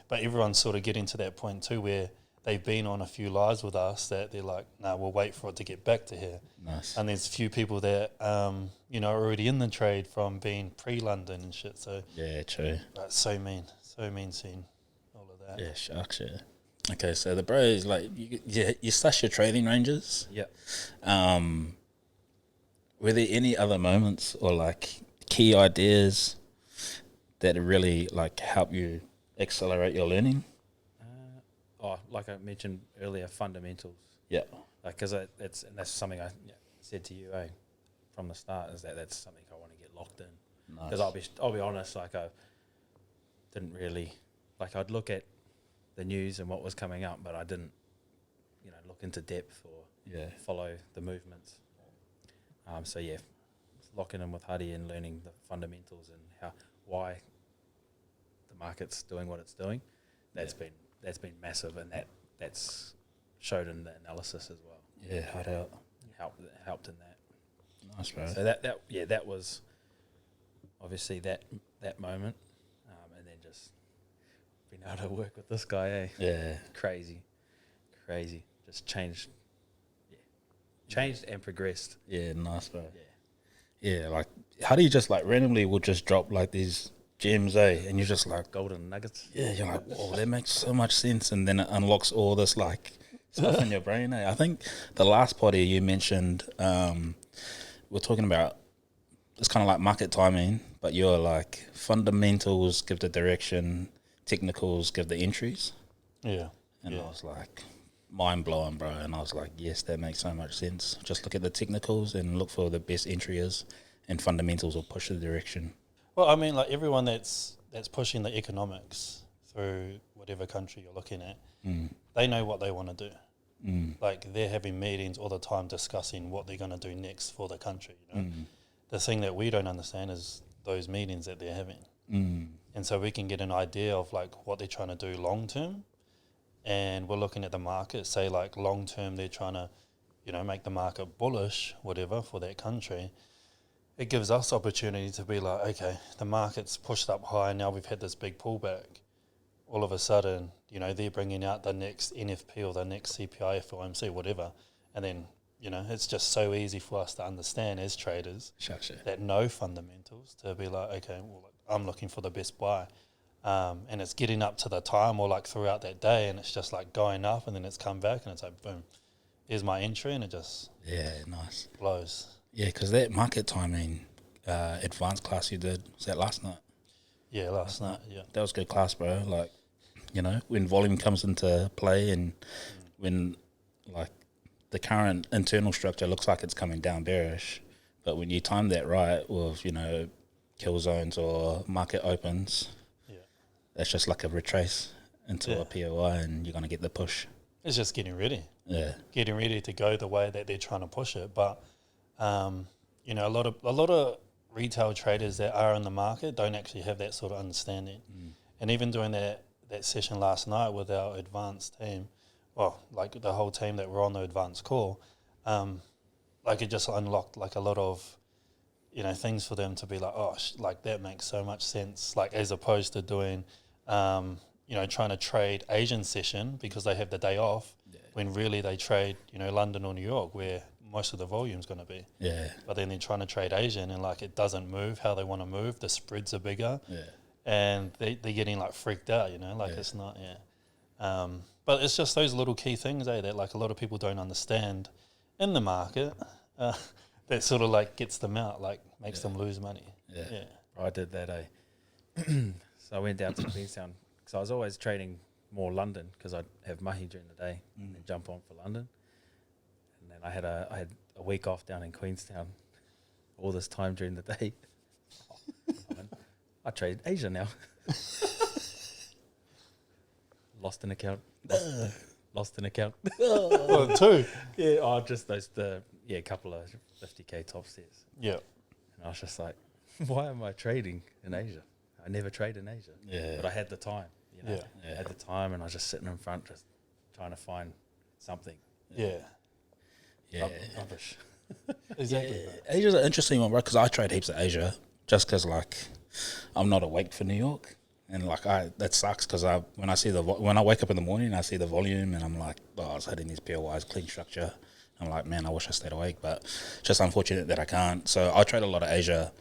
But everyone's sort of getting to that point too where they've been on a few lives with us that they're like, nah, we'll wait for it to get back to here. Nice. And there's a few people that are already in the trade from being pre-London and shit. So Yeah, true. that's so mean seeing all of that. Yeah, shucks, yeah. Okay, so the bros, like, you slash your trading ranges. Yeah. Were there any other moments or, like, key ideas that really, like, help you accelerate your learning? Like I mentioned earlier, fundamentals. Yeah. Like, because that's something I said to you, from the start, is that's something I want to get locked in. Nice. Because I'll be honest, like I didn't really, like I'd look at the news and what was coming up, but I didn't, look into depth or follow the movements. So yeah, locking in with Huddy and learning the fundamentals and why the market's doing what it's doing, that's been massive, and that's showed in the analysis as well. Yeah, hard out. Helped in that. Nice, bro. So that was obviously that moment, and then just being able to work with this guy, Yeah. crazy, just changed and progressed. Yeah, nice, bro. Yeah, Yeah, like, how do you just, like, randomly will just drop, like, these gems, and you're just like, golden nuggets. yeah, you're like, whoa, that makes so much sense, and then it unlocks all this, like, stuff in your brain. I think the last potty you mentioned, we're talking about, it's kind of like market timing, but you're like, fundamentals give the direction, technicals give the entries. Yeah. And I was like, mind blowing, bro. And I was like, yes, that makes so much sense. Just look at the technicals and look for the best entry is, and fundamentals will push the direction. Well, I mean, like everyone that's that's pushing the economics through whatever country you're looking at, they know what they want to do. Like they're having meetings all the time discussing what they're going to do next for the country. You know, the thing that we don't understand is those meetings that they're having, and so we can get an idea of like what they're trying to do long term, and we're looking at the market. Say like long term, they're trying to, you know, make the market bullish, whatever for that country. It gives us opportunity to be like, okay, the market's pushed up high. Now we've had this big pullback. All of a sudden, you know, they're bringing out the next NFP or the next CPI, FOMC, whatever. And then, you know, it's just so easy for us to understand as traders that know fundamentals to be like, okay, well, I'm looking for the best buy. And it's getting up to the time or like throughout that day and it's just like going up and then it's come back and it's like, boom, here's my entry and it just nice blows. Yeah, because that market timing advanced class you did, was that last night? Yeah, last night, yeah. That was good class, bro. Like, you know, when volume comes into play and when, like, the current internal structure looks like it's coming down bearish, but when you time that right with, you know, kill zones or market opens, that's just like a retrace into a POI and you're going to get the push. It's just getting ready. Yeah. Getting ready to go the way that they're trying to push it. But, you know, a lot of retail traders that are in the market don't actually have that sort of understanding. And even doing that session last night with our advanced team, well, like the whole team that were on the advanced call, like it just unlocked like a lot of, you know, things for them to be like, oh, like that makes so much sense. Like as opposed to doing, you know, trying to trade Asian session because they have the day off when really they trade, you know, London or New York where most of the volume's going to be. Yeah. But then they're trying to trade Asian and like it doesn't move how they want to move. The spreads are bigger. Yeah. And they're getting like freaked out, you know, like it's not, but it's just those little key things, that like a lot of people don't understand in the market that sort of like gets them out, like makes them lose money. Yeah. I did that, So I went down to Queenstown because I was always trading more London because I'd have mahi during the day and then jump on for London. And then I had a week off down in Queenstown all this time during the day. I trade Asia now. Lost an account. Lost an account. Well, two. Yeah, just a couple of 50K top sets. Yeah. And I was just like, why am I trading in Asia? I never trade in Asia. Yeah. But I had the time, you know. Yeah. I had the time and I was just sitting in front just trying to find something. Yeah. Yeah. Rubbish. Exactly. Yeah. Asia's an interesting one, bro, because I trade heaps of Asia just because, like, I'm not awake for New York. And, like, that sucks because when I wake up in the morning, I see the volume and I'm like, oh, I was hitting these POIs, clean structure. I'm like, man, I wish I stayed awake, but it's just unfortunate that I can't. So I trade a lot of Asia.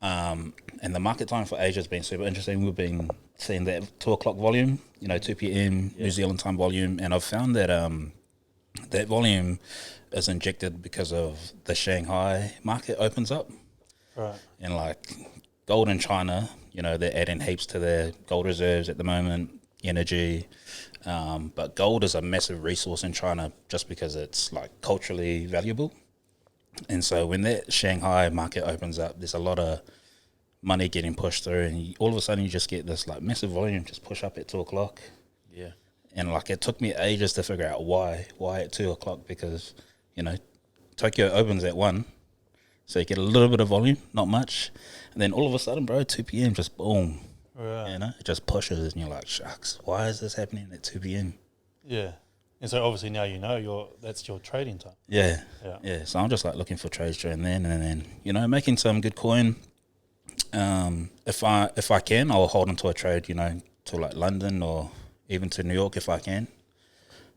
And the market time for Asia has been super interesting. We've been seeing that 2 o'clock volume, you know, 2 p.m. New Zealand time volume. And I've found that that volume is injected because of the Shanghai market opens up. Right. And like gold in China, you know, they're adding heaps to their gold reserves at the moment, energy. But gold is a massive resource in China just because it's like culturally valuable. And so when that Shanghai market opens up, there's a lot of money getting pushed through and all of a sudden you just get this like massive volume just push up at 2 o'clock. Yeah. And like it took me ages to figure out why at 2 o'clock because, you know, Tokyo opens at 1. So you get a little bit of volume, not much. And then all of a sudden, bro, 2 p.m. just boom. Right. You know, it just pushes and you're like, shucks, why is this happening at 2 p.m.? Yeah. And so obviously now you know that's your trading time. Yeah. Yeah. Yeah. So I'm just like looking for trades during then and then, you know, making some good coin. If I can, I'll hold onto a trade, you know, to like London or even to New York if I can.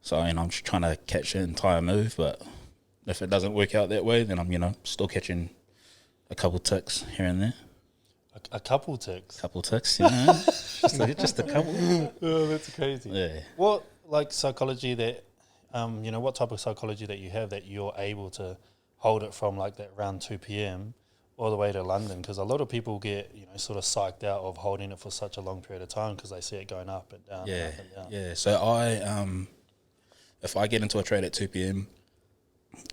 So, you know, I'm just trying to catch an entire move, but if it doesn't work out that way, then I'm, you know, still catching a couple ticks here and there. A couple ticks. Couple ticks, you know, just a couple. Oh, that's crazy. Yeah. What like psychology that, you know, what type of psychology that you have that you're able to hold it from like that around 2 p.m. all the way to London? Because a lot of people get, you know, sort of psyched out of holding it for such a long period of time because they see it going up and down. Yeah, up and down. yeah. So if I get into a trade at 2 p.m.,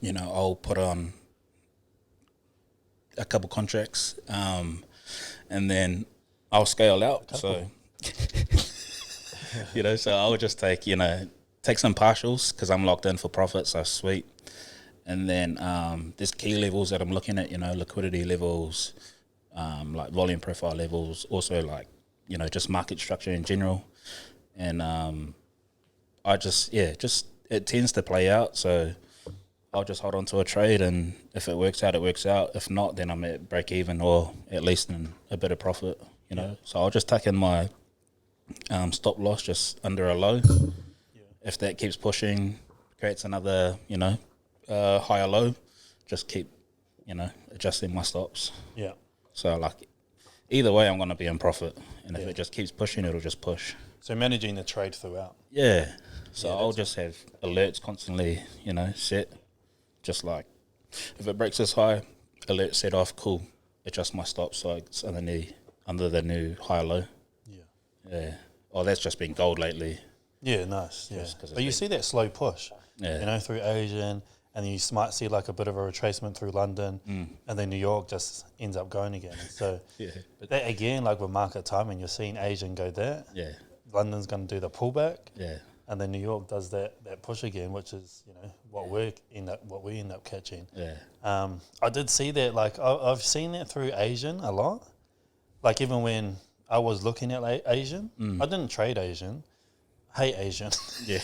you know, I'll put on a couple contracts, and then I'll scale out. So, so I'll just take some partials because I'm locked in for profit. So sweet. And then there's key levels that I'm looking at, liquidity levels, like volume profile levels, also like, just market structure in general. And I just it tends to play out. So I'll just hold on to a trade, and if it works out, it works out. If not, then I'm at break even or at least in a bit of profit, So I'll just tuck in my stop loss just under a low. Yeah. If that keeps pushing, creates another, higher low, just keep, adjusting my stops. Yeah. So like either way, I'm going to be in profit. And if it just keeps pushing, it'll just push. So managing the trade throughout. Yeah. So I'll just have alerts constantly, set. Just like if it breaks this high, alert set off, cool. Adjust my stops so it's under the new high low. Yeah. Yeah. Oh, that's just been gold lately. Yeah, nice. Yeah. But you see that slow push, through Asian, and then you might see like a bit of a retracement through London, and then New York just ends up going again. So but that again, like with market timing, you're seeing Asian go there. Yeah. London's going to do the pullback. Yeah. And then New York does that push again, which is what we end up catching. Yeah. I did see that. Like I've seen that through Asian a lot. Like even when I was looking at Asian, I didn't trade Asian. Hate Asian. Yeah.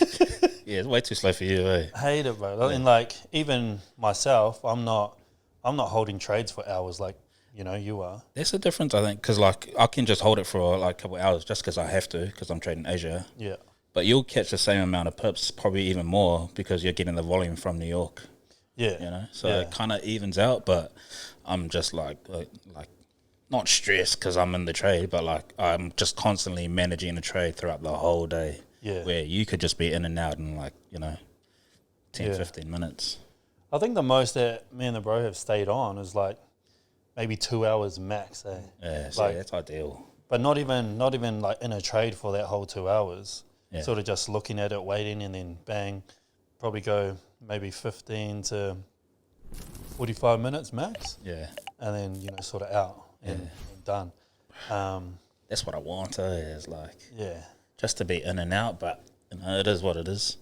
Yeah, it's way too slow for you, eh? Hate it, bro. Yeah. And like even myself, I'm not holding trades for hours like you are. There's a difference, I think, because like I can just hold it for like a couple of hours just because I have to, because I'm trading Asia. Yeah. But you'll catch the same amount of pips, probably even more, because you're getting the volume from New York. Yeah. So it kind of evens out, but I'm just like not stressed because I'm in the trade, but like I'm just constantly managing the trade throughout the whole day. Yeah. Where you could just be in and out in like, 10, 15 minutes. I think the most that me and the bro have stayed on is like maybe 2 hours max, eh? Yeah, so that's ideal. But not even like in a trade for that whole 2 hours. Yeah. Sort of just looking at it, waiting, and then bang, probably go maybe 15 to 45 minutes max. Yeah. And then, sort of out and done. That's what I want, is like, just to be in and out, but it is what it is.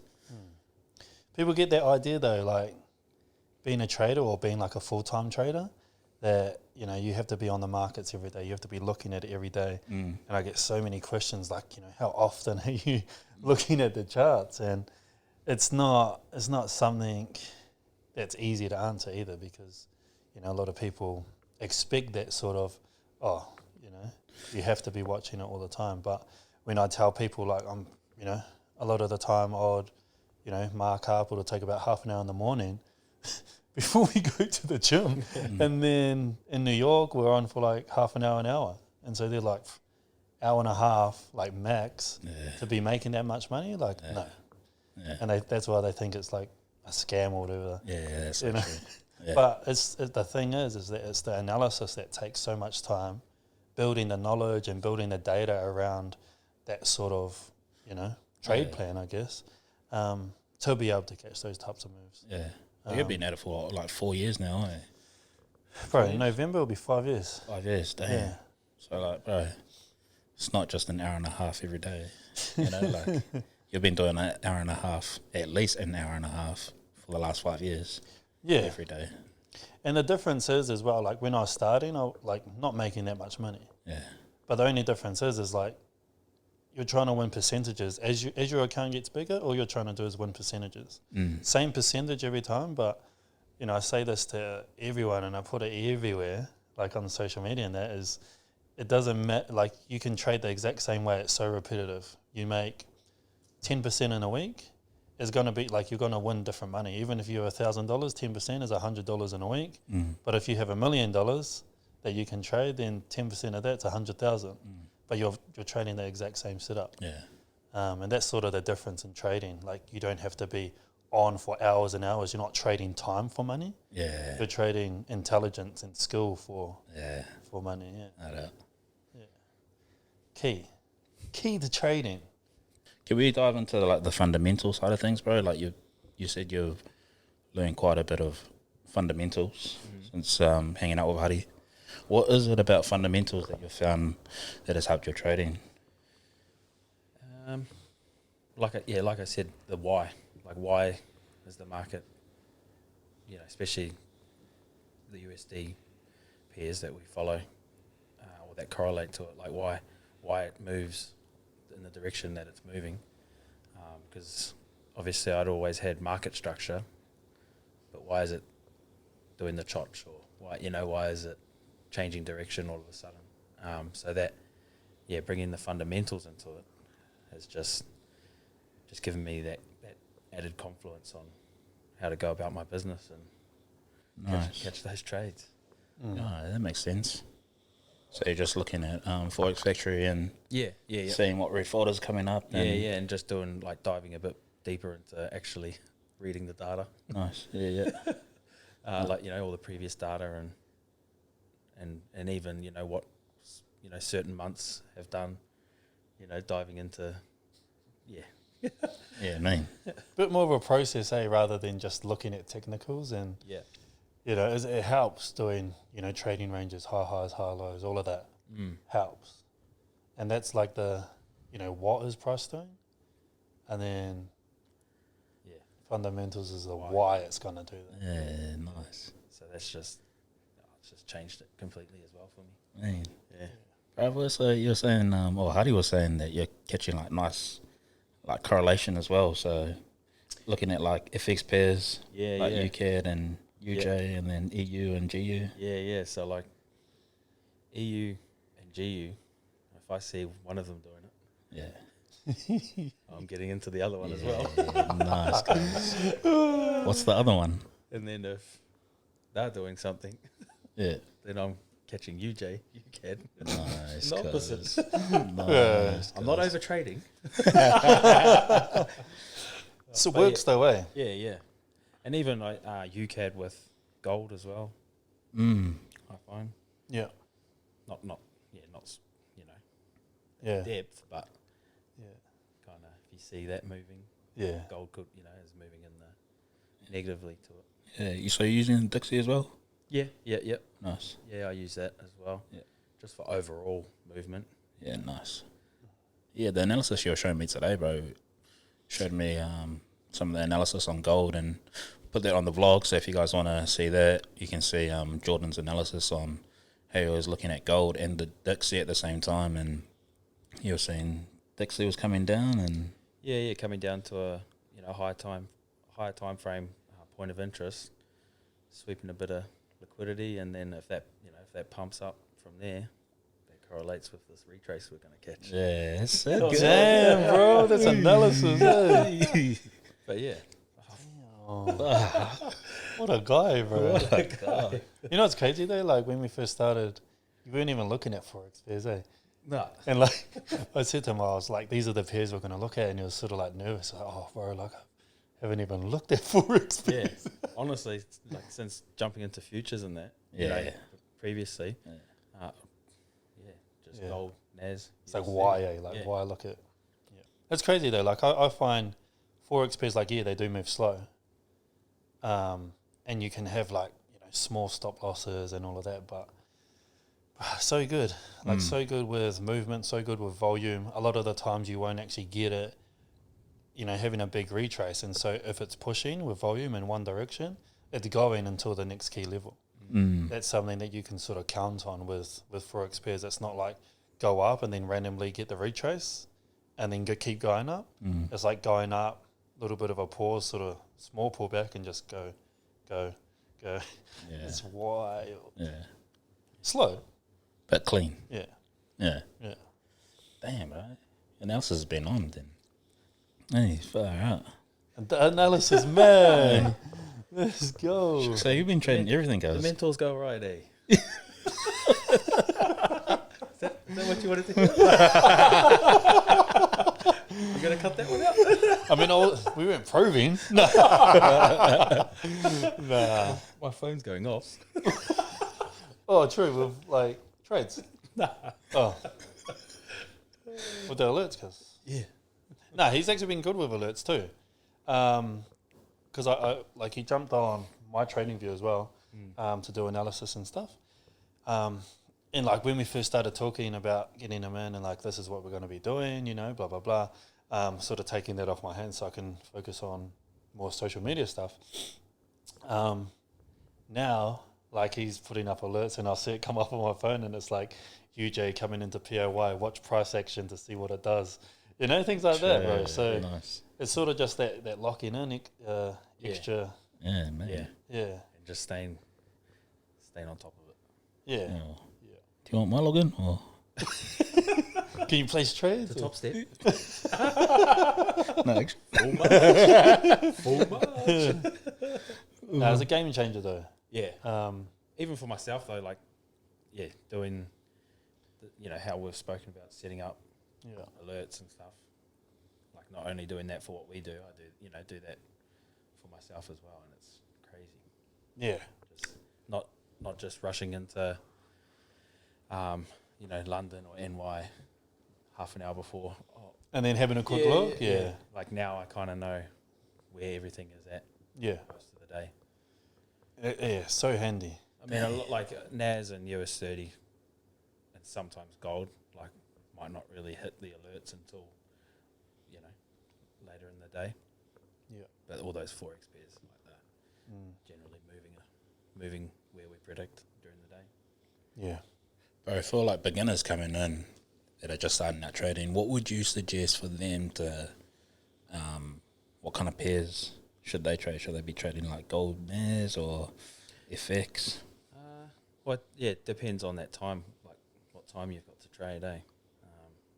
People get that idea though, like being a trader or being like a full-time trader, that you have to be on the markets every day. You have to be looking at it every day. And I get so many questions like, how often are you looking at the charts? And it's not something that's easy to answer either, because a lot of people expect that sort of, you have to be watching it all the time. But when I tell people like I'm, a lot of the time I would, mark up, it'll take about half an hour in the morning before we go to the gym. And then in New York, we're on for like half an hour. And so they're like hour and a half, like max, to be making that much money. Like, no. Yeah. And that's why they think it's like a scam or whatever. Yeah, that's so true. Yeah. But the thing is that it's the analysis that takes so much time, building the knowledge and building the data around that sort of, trade plan, I guess, to be able to catch those types of moves. Yeah. You've been at it for like 4 years now, eh? Bro, in November will be 5 years. 5 years, damn. Yeah. So like, bro, it's not just an hour and a half every day. Like you've been doing an hour and a half, at least an hour and a half for the last 5 years. Yeah. Every day. And the difference is as well, like when I was starting, I like not making that much money. Yeah. But the only difference is like you're trying to win percentages. As your account gets bigger, all you're trying to do is win percentages. Same percentage every time, but I say this to everyone and I put it everywhere, like on social media, and that is, it doesn't matter, like you can trade the exact same way, it's so repetitive. You make 10% in a week, it's going to be like you're going to win different money. Even if you have $1,000, 10% is $100 in a week. But if you have $1 million that you can trade, then 10% of that's 100,000. But you're trading the exact same setup. Yeah. And that's sort of the difference in trading. Like you don't have to be on for hours and hours. You're not trading time for money. Yeah. You're trading intelligence and skill for money. Yeah. Yeah. Key to trading. Can we dive into the fundamental side of things, bro? Like you said you've learned quite a bit of fundamentals since hanging out with Hari. What is it about fundamentals that you found that has helped your trading? Like I said, the why. Like, why is the market, especially the USD pairs that we follow, or that correlate to it, like why it moves in the direction that it's moving. Because obviously I'd always had market structure, but why is it doing the chotch, or why is it changing direction all of a sudden? So that, bringing the fundamentals into it has just given me that added confluence on how to go about my business and catch those trades. Oh, that makes sense. So you're just looking at Forex Factory and seeing what red folders coming up. And just doing, like, diving a bit deeper into actually reading the data. Nice. Yeah. Like, all the previous data and even, what, certain months have done, diving into, Yeah, man. Bit more of a process, rather than just looking at technicals. And it helps doing trading ranges, high highs, high lows, all of that helps. And that's like the what is price doing, and then fundamentals is the why it's going to do that. Yeah, nice. So that's it's just changed it completely as well for me. Man. Yeah. Bravo, so you're saying, or Hardy was saying that you're catching like nice, like correlation as well. So looking at like FX pairs, like UCAD and UJ, and then EU and GU. Yeah. So like EU and GU, if I see one of them doing it, I'm getting into the other one as well. Nice, guys. What's the other one? And then if they're doing something, Yeah. then I'm catching UJ, UCAD. Nice. The opposite. Nice. I'm not over trading. So it works though, eh? Yeah. And even like UCAD with gold as well. I find Yeah. not Yeah. depth, but Yeah. kind of if you see that moving, Yeah. gold could is moving in the negatively to it. Yeah. So you're using Dixie as well? Yeah. Nice. Yeah, I use that as well. Yeah. Just for overall movement. Yeah, nice. Yeah, the analysis you were showing me today, bro, showed me some of the analysis on gold, and put that on the vlog. So if you guys want to see that, you can see Jordan's analysis on how he was looking at gold and the Dixie at the same time, and you were saying Dixie was coming down, and coming down to a higher time frame point of interest, sweeping a bit of liquidity, and then if that pumps up from there, that correlates with this retrace we're going to catch. yeah, it's so good. Damn, bro, that's analysis. Eh? But yeah, What a guy, bro. What a guy. You know what's crazy though? Like when we first started, you weren't even looking at Forex pairs, eh? no, And like I said to him, I was like, these are the pairs we're going to look at. And he was sort of like nervous. Like, oh, bro, like I haven't even looked at Forex pairs. yeah. Honestly, like since jumping into futures and that, previously, just Yeah. gold, NAS. It's like USD. why, eh? Like why look at. Yeah. That's crazy though. Like I find Forex pairs, like, they do move slow. And you can have like, small stop losses and all of that, but so good. Like so good with movement, so good with volume. A lot of the times you won't actually get it, having a big retrace. And so if it's pushing with volume in one direction, it's going until the next key level. That's something that you can sort of count on with Forex pairs. It's not like go up and then randomly get the retrace and then keep going up. It's like going up, a little bit of a pause, sort of small pullback, and just go. Yeah. It's wild. Yeah. Slow. But clean. Yeah. Yeah. Yeah. Damn, bro. Analysis has been on then. Hey, far out. And the analysis, man. Let's go. So you've been trading everything, The guys. mentals go right, eh? Is that what you wanted to hear? I'm going to cut that one out. I mean, we weren't proving. No. Nah. My phone's going off. Oh, true. With like trades. Nah. Oh. With the alerts, cause. Yeah. No, he's actually been good with alerts too. Because I like he jumped on my trading view as well to do analysis and stuff. And like when we first started talking about getting him in and like this is what we're going to be doing, you know, blah blah blah, sort of taking that off my hands so I can focus on more social media stuff. Now, like he's putting up alerts and I'll see it come up on my phone and it's like UJ coming into POY, watch price action to see what it does, you know, things like that, bro. So nice. it's sort of just that locking in extra, Yeah, man. Yeah. yeah, And just staying on top of it. yeah. Yeah. Do you want my login or? Can you place trades? The top step. No, actually. Full much. No, it's a game changer though. Yeah. Even for myself though, like, yeah, doing, you know, how we've spoken about setting up alerts and stuff. Like not only doing that for what we do, I do that for myself as well, and it's crazy. Yeah. Just not just rushing into, you know, London or NY half an hour before. Oh, And then having a quick look. Yeah. Like now I kind of know where everything is at Yeah. most of the day. Yeah. So handy. I mean, a lot like NAS and US 30 and sometimes gold, like, might not really hit the alerts until, you know, later in the day. Yeah. But all those forex pairs like that, generally moving where we predict during the day. Yeah. Bro, for like beginners coming in that are just starting out trading, what would you suggest for them to, what kind of pairs should they trade? Should they be trading like gold, NAS or FX? Well, yeah, it depends on that time, like what time you've got to trade, eh?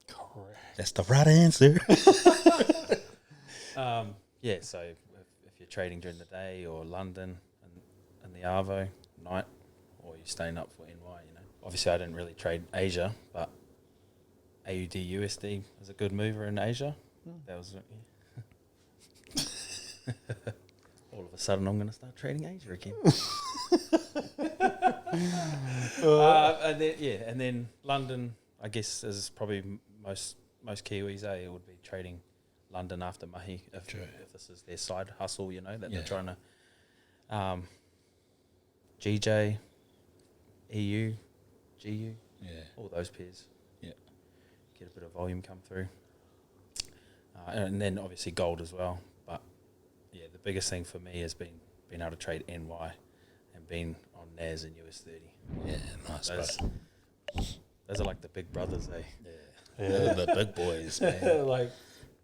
Correct. That's the right answer. Yeah, so if you're trading during the day or London and the Arvo night, or you're staying up for NY, you know. Obviously, I didn't really trade Asia, but AUD USD was a good mover in Asia. That was all of a sudden I'm going to start trading Asia again. And then London, I guess, is probably most Kiwis, would be trading London after mahi if this is their side hustle, you know, that they're trying to GJ, EU, GU, all those pairs. Yeah. Get a bit of volume come through. And then obviously gold as well. But yeah, the biggest thing for me has been being able to trade NY and being on NAS and US 30. Yeah, nice. Those are like the big brothers, eh? Yeah. They're the big boys, man. Like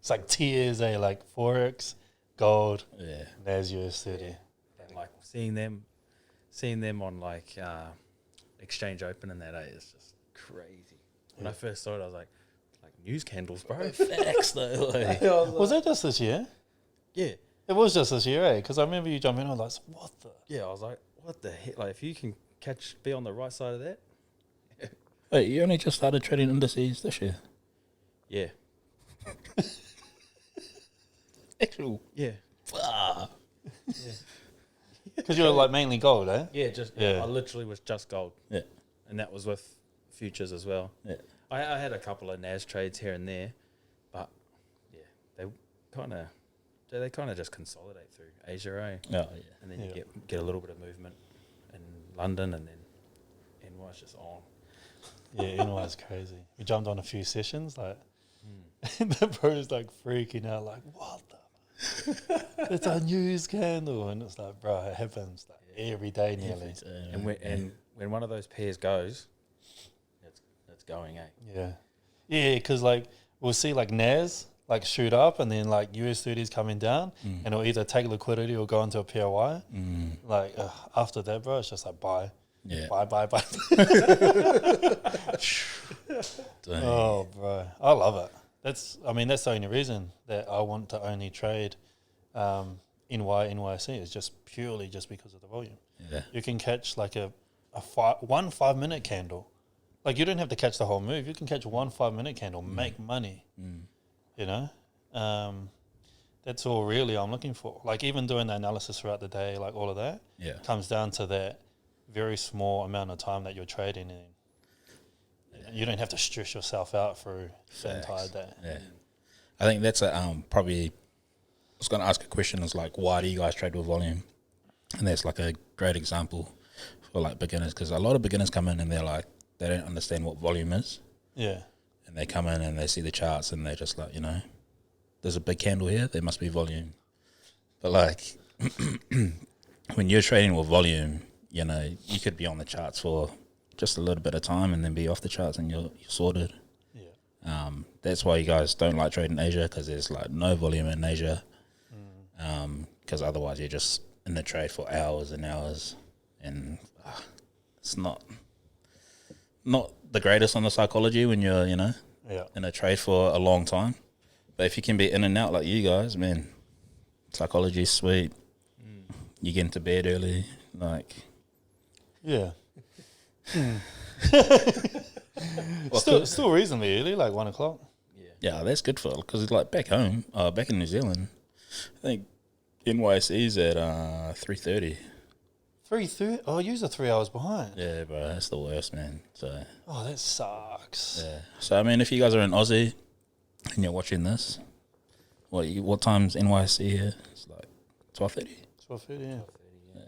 it's like tiers, like forex, gold, Yeah. NAS US 30. And like seeing them on like Exchange Open and that, is just crazy. When I first saw it, I was like news candles, bro. Facts though. Like. Was that just this year? Yeah. It was just this year, eh? Because I remember you jumping in. I was like, what the? Yeah, I was like, what the heck? Like, if you can be on the right side of that. Wait, you only just started trading indices this year? Yeah. Actual. Yeah. Because you were like mainly gold, eh? Yeah, Yeah. I literally was just gold. Yeah. And that was with futures as well. Yeah. I had a couple of NAS trades here and there, but yeah, they kind of just consolidate through Asia, eh? Oh, yeah. And then you get a little bit of movement in London, and then NY's just on. Yeah, NY's crazy. We jumped on a few sessions, like, the bro's like freaking out, like, what the? It's a news candle, and it's like, bro, it happens like every day nearly. And when one of those pairs goes, it's going, eh? Yeah, yeah, because like we'll see like NAS like shoot up, and then like US 30s coming down, and it'll either take liquidity or go into a POI. Like after that, bro, it's just like buy. Yeah. Buy. Dang. Oh, bro, I love it. That's the only reason that I want to only trade NYC is just purely just because of the volume. Yeah. You can catch like a 5 minute candle. Like you don't have to catch the whole move. You can catch 1 5 minute candle, make money. You know, that's all really I'm looking for. Like even doing the analysis throughout the day, like all of that, comes down to that very small amount of time that you're trading in. You don't have to stress yourself out through the entire day. Yeah. I think that's probably, I was going to ask a question is like, why do you guys trade with volume? And that's like a great example for like beginners, because a lot of beginners come in and they're like, they don't understand what volume is. Yeah. And they come in and they see the charts and they're just like, there's a big candle here, there must be volume. But like, when you're trading with volume, you could be on the charts for just a little bit of time and then be off the charts and you're sorted. Yeah. That's why you guys don't like trading Asia, because there's like no volume in Asia. Because otherwise you're just in the trade for hours and hours, and it's not the greatest on the psychology when you're Yeah. in a trade for a long time. But if you can be in and out like you guys, man, psychology's sweet. You get into bed early, like Yeah. Still reasonably early, like 1 o'clock. yeah, that's good for, because it's like back home, back in New Zealand, I think NYC's at 3:30. 3:30. Oh, you're 3 hours behind. Yeah, bro, that's the worst, man. So Oh, that sucks. yeah. So I mean, if you guys are in Aussie and you're watching this, what time's NYC here? It's like 12:30. 12:30. Yeah.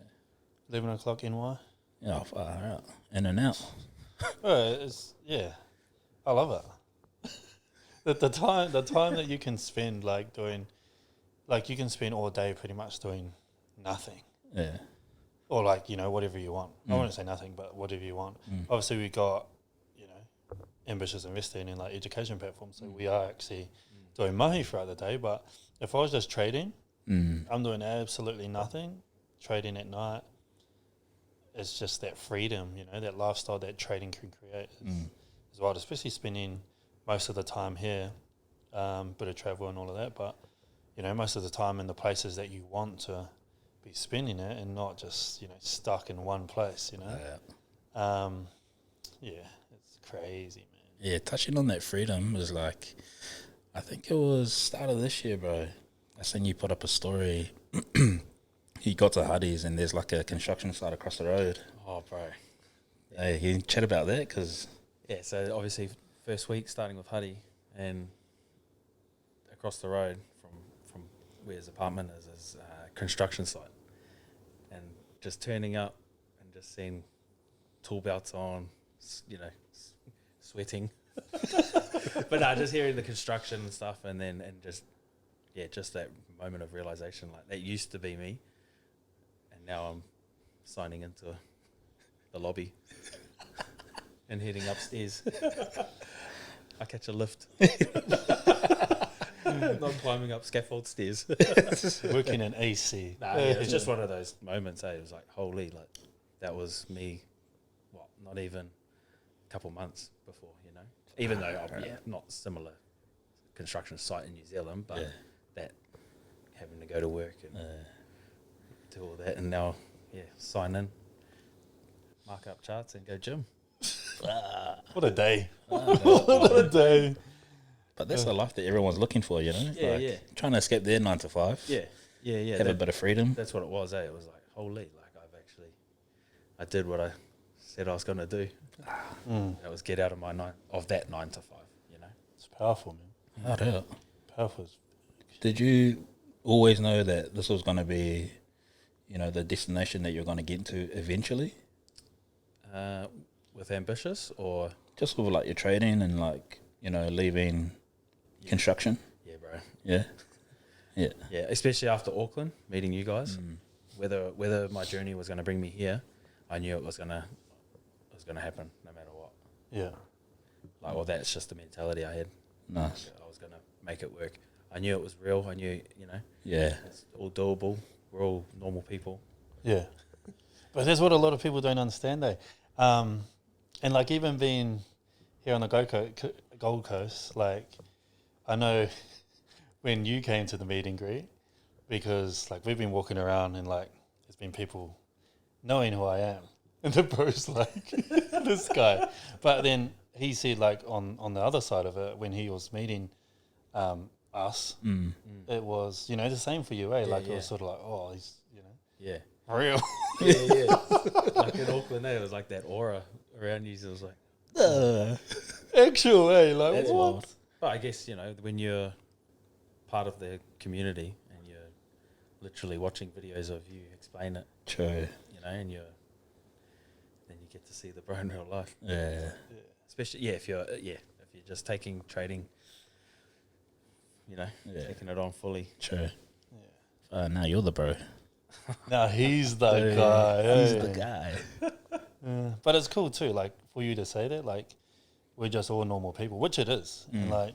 11 o'clock NY. Yeah, far out, in and out. I love it. the time that you can spend like doing, like you can spend all day pretty much doing nothing, Yeah, or like whatever you want. I wouldn't say nothing, but whatever you want. Obviously, we got ambitious investing in like education platforms, so we are actually doing mahi throughout the day. But if I was just trading, I'm doing absolutely nothing. Trading at night. It's just that freedom, that lifestyle that trading can create as well, especially spending most of the time here, bit of travel and all of that, but, most of the time in the places that you want to be spending it and not just, stuck in one place, it's crazy, man. yeah. Touching on that freedom was like, I think it was start of this year, bro. I seen you put up a story. You got to Huddy's and there's like a construction site across the road. Oh, bro. Hey, can you chat about that? Because Yeah, so obviously first week starting with Huddy, and across the road from where his apartment is a construction site, and just turning up and just seeing tool belts on, sweating, but no, just hearing the construction and stuff, and just that moment of realization, like that used to be me, and now I'm signing into the lobby and heading upstairs. I catch a lift. Not climbing up scaffold stairs. Working in AC. Nah, yeah, it's just one of those moments, It was like, holy, like, that was me, not even a couple months before, Even though, not similar construction site in New Zealand, but that having to go to work and do all that, and now, sign in, mark up charts and go gym. What a day. What a day. But that's the life that everyone's looking for, Trying to escape their 9 to 5. Yeah. Have a bit of freedom. That's what it was, It was like, holy, like I did what I said I was going to do. That was get out of that 9 to 5, It's powerful, man. I'd help. Powerful. Did you always know that this was going to be, the destination that you're going to get to eventually? With ambitious or? Just with like your trading and like, leaving construction? Yeah, bro. Yeah. Yeah. Yeah, especially after Auckland, meeting you guys. Whether my journey was going to bring me here, I knew it was going to happen no matter what. Yeah. That's just the mentality I had. Nice. I was going to make it work. I knew it was real. I knew, Yeah. it's all doable. We're all normal people. Yeah. But that's what a lot of people don't understand, and like even being here on the Gold Coast, like I know when you came to the meet and greet, because like we've been walking around and like there's been people knowing who I am, and the bro's like this guy. But then he said like on the other side of it, when he was meeting us, it was the same for you, It was sort of like, oh, he's Yeah. real. Yeah. Like in Auckland, it was like that aura around you. It was like, Actual, like that's what? wild. But I guess, when you're part of the community and you're literally watching videos of you explain it, True. and then you get to see the bro in real life. Yeah. Especially if you're just taking trading, taking it on fully. True. Now you're the bro. No, he's the guy. He's eh? the guy. But it's cool too, like for you to say that, like we're just all normal people, which it is. And like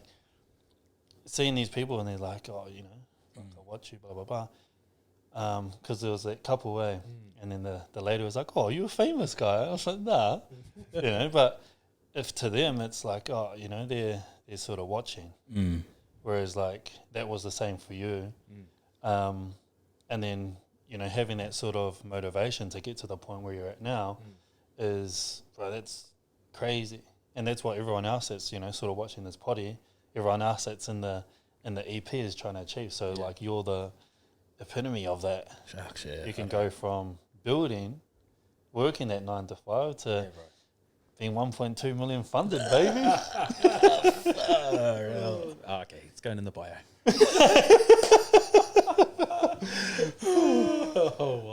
seeing these people and they're like, oh, I watch you, blah blah blah. Because there was that couple way, and then the lady was like, oh, you're a famous guy. I was like, nah, But if to them it's like, oh, they're sort of watching. Whereas like that was the same for you. And then having that sort of motivation to get to the point where you're at now is, bro, that's crazy. And that's what everyone else that's sort of watching this potty, everyone else that's in the EP is trying to achieve. So like you're the epitome of that. Shucks, yeah. You can go from building, working that 9 to 5 to being 1.2 million funded, baby. Okay, it's going in the bio.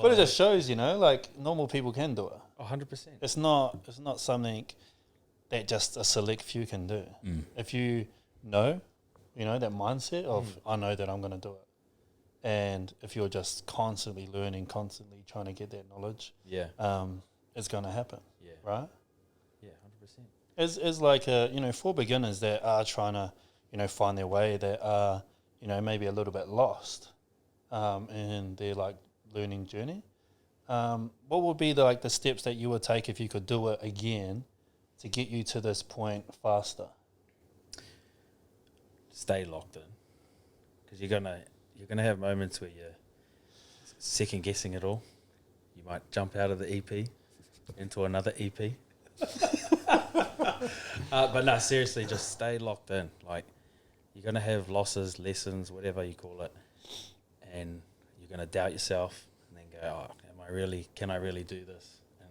But it just shows, like normal people can do it. 100%. It's not something that just a select few can do. If you know, that mindset of I know that I'm going to do it. And if you're just constantly learning, constantly trying to get that knowledge, it's going to happen. Yeah. Right? Yeah, 100%. It's like for beginners that are trying to, find their way, that are, maybe a little bit lost in their like learning journey. What would be the steps that you would take if you could do it again to get you to this point faster? Stay locked in, because you're gonna have moments where you're second guessing it all. You might jump out of the EP into another EP. But no, seriously, just stay locked in. Like, you're gonna have losses, lessons, whatever you call it, and you're gonna doubt yourself and then go, oh, can I really do this? And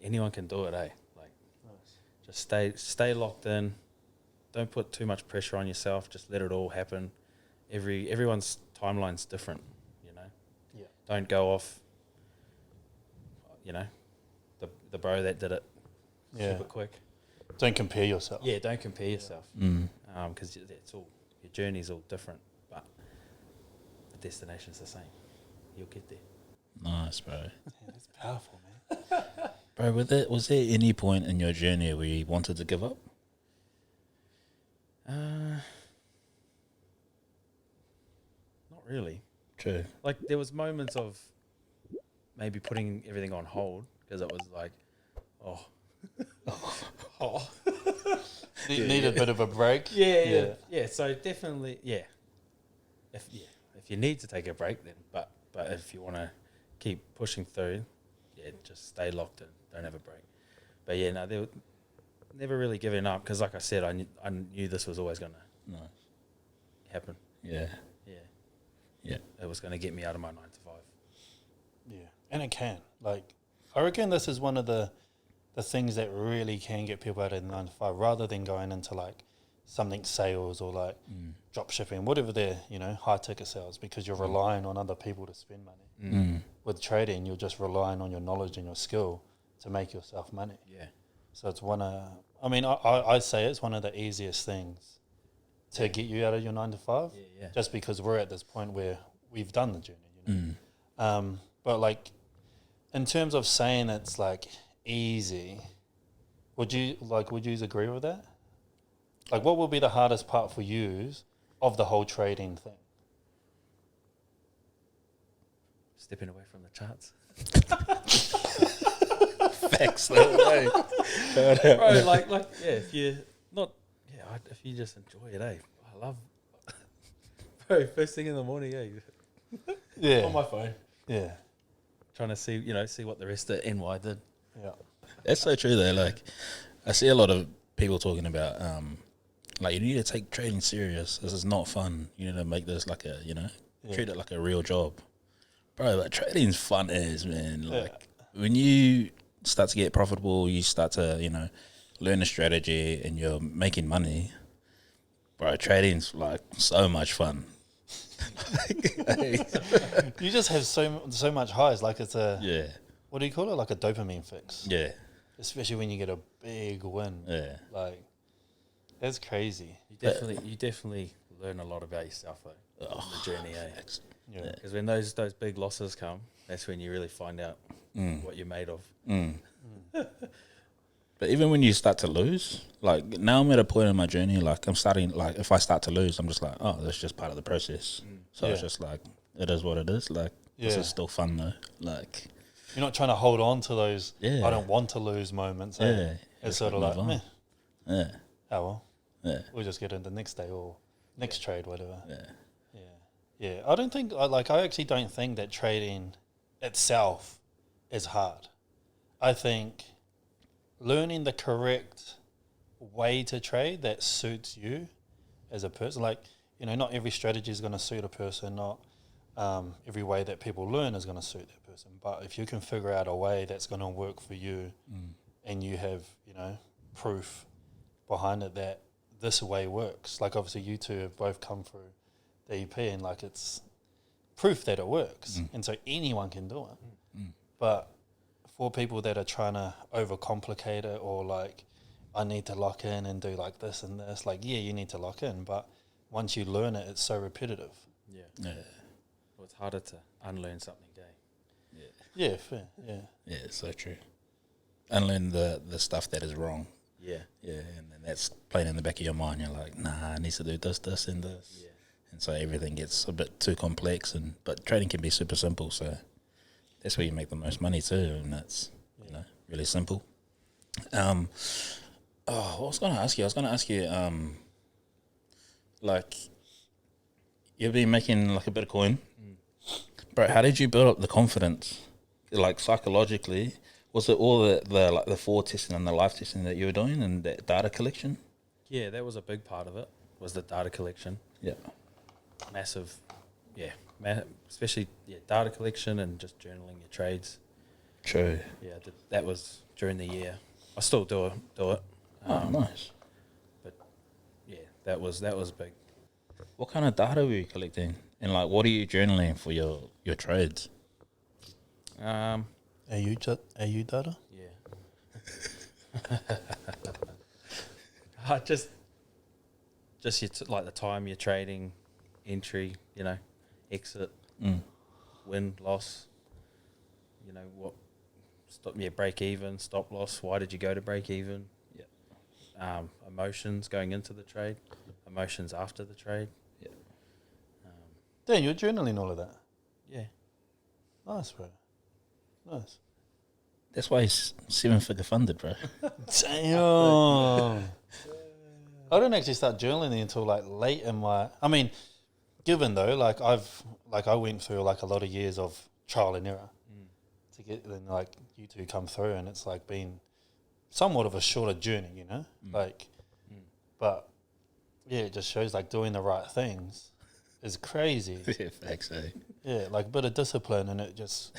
anyone can do it, eh? Like, just stay locked in. Don't put too much pressure on yourself. Just let it all happen. Everyone's timeline's different, Yeah. Don't go off, the bro that did it super quick. Don't compare yourself. Yeah, don't compare yourself. Because it's all, your journey's all different, but the destination's the same. You'll get there. Nice, bro. Yeah, that's powerful, man. Bro, was there any point in your journey where you wanted to give up? Not really. True. Like, there was moments of maybe putting everything on hold, because it was like, Need a bit of a break. Yeah. So definitely, If you need to take a break, then but if you want to keep pushing through, just stay locked in. Don't have a break. But they were never really giving up, because like I said, I knew this was always gonna happen. Yeah. Yeah. It was gonna get me out of my 9 to 5. Yeah. And it can. Like, I reckon this is one of the things that really can get people out of the 9 to 5, rather than going into like something sales or like drop shipping, whatever they're, high ticket sales, because you're relying on other people to spend money. With trading, you're just relying on your knowledge and your skill to make yourself money. Yeah. So it's I say it's one of the easiest things to get you out of your 9 to 5. Yeah. Just because we're at this point where we've done the journey, but like, in terms of saying it's like easy, would you agree with that? Like, what would be the hardest part for you of the whole trading thing? Stepping away from the charts. Facts, no way. Bro, if you if you just enjoy it, I love, bro, first thing in the morning, Yeah. on my phone, Yeah. trying to see what the rest of NY did. Yeah. That's so true though. Like, I see a lot of people talking about like, you need to take trading serious. This is not fun. You need to make this like a, treat it like a real job. Bro, like, trading's fun as, man. Like, when you start to get profitable, you start to, learn a strategy and you're making money. Bro, trading's like so much fun. You just have so much highs. Like, it's a what do you call it? Like a dopamine fix. Yeah, Especially when you get a big win. yeah, Like, that's crazy. You definitely learn a lot about yourself though on the journey, eh? Yeah. Because when those big losses come, that's when you really find out what you're made of. But even when you start to lose, like now I'm at a point in my journey, like I'm starting, like if I start to lose, I'm just like, oh, that's just part of the process. So it's Yeah. just like, it is what it is. Like, this Yeah. is still fun though. Like, You're not trying to hold on to those Yeah. I don't want to lose moments. yeah. Eh? It's just sort of like, move on. meh, Yeah, oh well, yeah, we'll just get in the next day or next trade, whatever. yeah. Yeah. Yeah. I don't think, I actually don't think that trading itself is hard. I think learning the correct way to trade that suits you as a person, like, you know, not every strategy is going to suit a person, not every way that people learn is going to suit that person. But if you can figure out a way that's going to work for you and you have, you know, proof behind it that this way works, like obviously you two have both come through the EP and like it's proof that it works. And so anyone can do it. But for people that are trying to overcomplicate it or like, I need to lock in and do like this and this, like, yeah, you need to lock in. But once you learn it, it's so repetitive. Yeah. Yeah, Well, it's harder to unlearn something, eh? Yeah, fair. Yeah. yeah, it's so true. Unlearn the stuff that is wrong. Yeah. Yeah, and then that's playing in the back of your mind. You're like, nah, I need to do this, and this. Yeah. And so everything gets a bit too complex. But trading can be super simple. So that's where you make the most money too, and that's you know really simple. What was going to ask you? I was going to ask you, like, you've been making like a bit of coin, but how did you build up the confidence, like psychologically? Was it all the like the forward testing and the live testing that you were doing and that data collection? Yeah, that was a big part of it, was the data collection. Yeah, Massive, yeah, especially data collection and just journaling your trades. true. Yeah, that was during the year. I still do it. Oh, nice. But yeah, that was big. What kind of data were you collecting, and like, what are you journaling for your trades? Are you data? Yeah. just like the time you're trading, entry, you know, exit, win, loss. You know what? Break even, stop loss. Why did you go to break even? Yeah. Emotions going into the trade, emotions after the trade. Yeah. Dan, you're journaling all of that. Yeah. Nice, bro. Nice. That's why he's 7-figure funded, bro. Damn. I didn't actually start journaling until like late in my. I mean, given though, I went through like a lot of years of trial and error to get then like you two come through, and it's like been somewhat of a shorter journey, you know, but yeah, it just shows like doing the right things is crazy. Yeah, facts, eh? Yeah, like a bit of discipline, and it just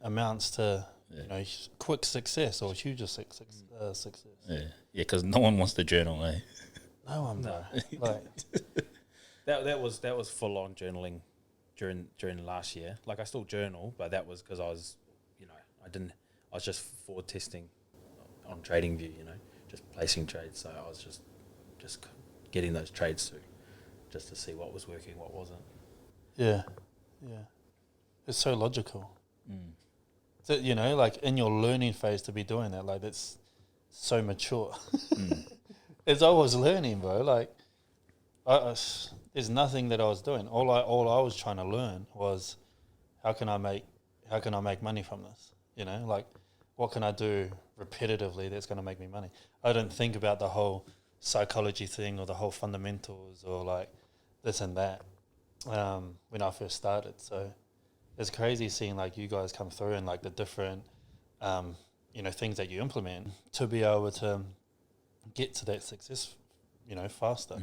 amounts to you know quick success or huge success. Yeah, because no one wants to journal, eh? No one, bro. Like, That was full on journaling during last year. Like I still journal, but that was because I was, you know, I was just forward testing on TradingView, you know, just placing trades. So I was just getting those trades through, just to see what was working, what wasn't. yeah, it's so logical. So, you know, like in your learning phase to be doing that, like that's so mature. As I was learning, bro, like there's nothing that I was doing. All I was trying to learn was how can I make money from this? You know, like what can I do repetitively that's going to make me money? I didn't think about the whole psychology thing or the whole fundamentals or like this and that when I first started. So it's crazy seeing like you guys come through and like the different you know things that you implement to be able to get to that success, you know, faster.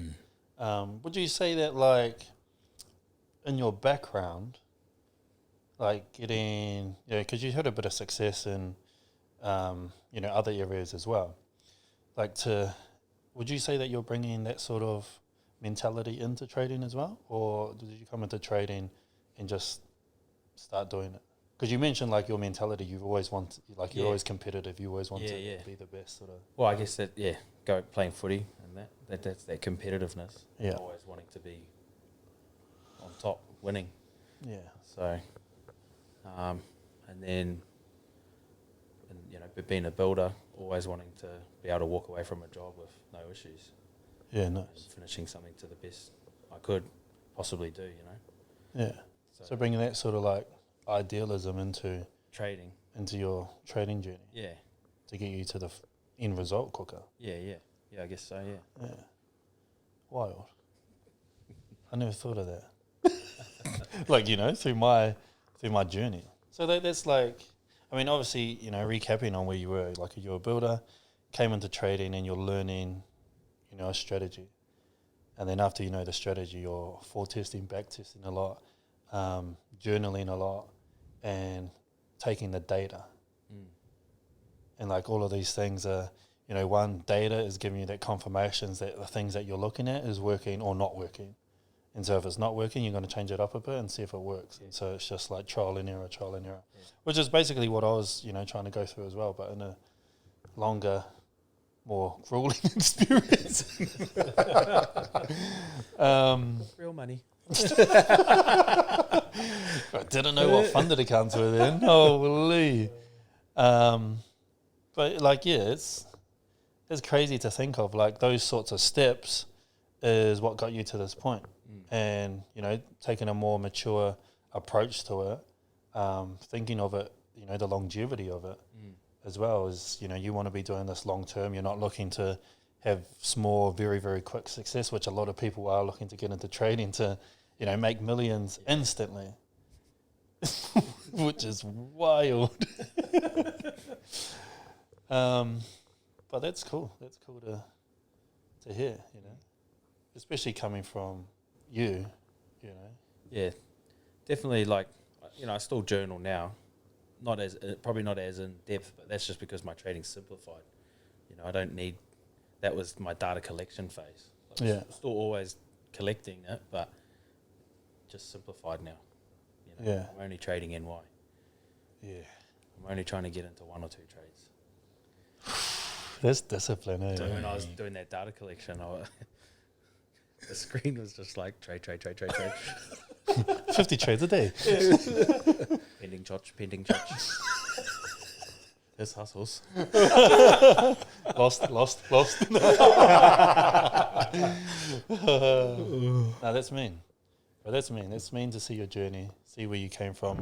Would you say that like in your background, like getting, because you had a bit of success in, you know, other areas as well, like would you say that you're bringing that sort of mentality into trading as well? Or did you come into trading and just start doing it? Because you mentioned like your mentality, you've always wanted, like you're Yeah. always competitive, you always want Yeah, to yeah. be the best sort of. Well, I guess go playing footy and that's that competitiveness. Yeah. Always wanting to be on top, winning. Yeah. So, and then, but being a builder, always wanting to be able to walk away from a job with no issues, Yeah, and nice. finishing something to the best I could possibly do. Yeah. So bringing that sort of like idealism into Trading. your trading journey Yeah, to get you to the end result quicker. yeah. I guess so. Yeah. Yeah. Wild. I never thought of that. Like, through my journey. So that's like, I mean, obviously, recapping on where you were, like you're a builder, came into trading and you're learning, a strategy. And then after you know the strategy, you're forward testing, back testing a lot, journaling a lot, and taking the data. And like all of these things are, one, data is giving you that confirmations that the things that you're looking at is working or not working. And so if it's not working, you're going to change it up a bit and see if it works. And so it's just like trial and error, which is basically what I was, trying to go through as well, but in a longer, more grueling experience. Real money. I didn't know what funded accounts were then. Holy. But like, yeah, it's crazy to think of. Like those sorts of steps is what got you to this point. And, taking a more mature approach to it, thinking of it, the longevity of it as well is, you want to be doing this long term. You're not looking to have small, very, very quick success, which a lot of people are looking to get into trading to, make millions instantly, which is wild. But that's cool. That's cool to hear, especially coming from you. Yeah, definitely. Like, I still journal now, probably not as in depth, but that's just because my trading's simplified. I don't need. That was my data collection phase. Yeah. Still always collecting it, but just simplified now. Yeah. I'm only trading NY. Yeah. I'm only trying to get into one or two trades. That's discipline, eh? So when I was doing that data collection, the screen was just like trade. 50 trades a day. Pending charge. This hustles. Lost. No, that's mean. But that's mean. That's mean to see your journey, see where you came from,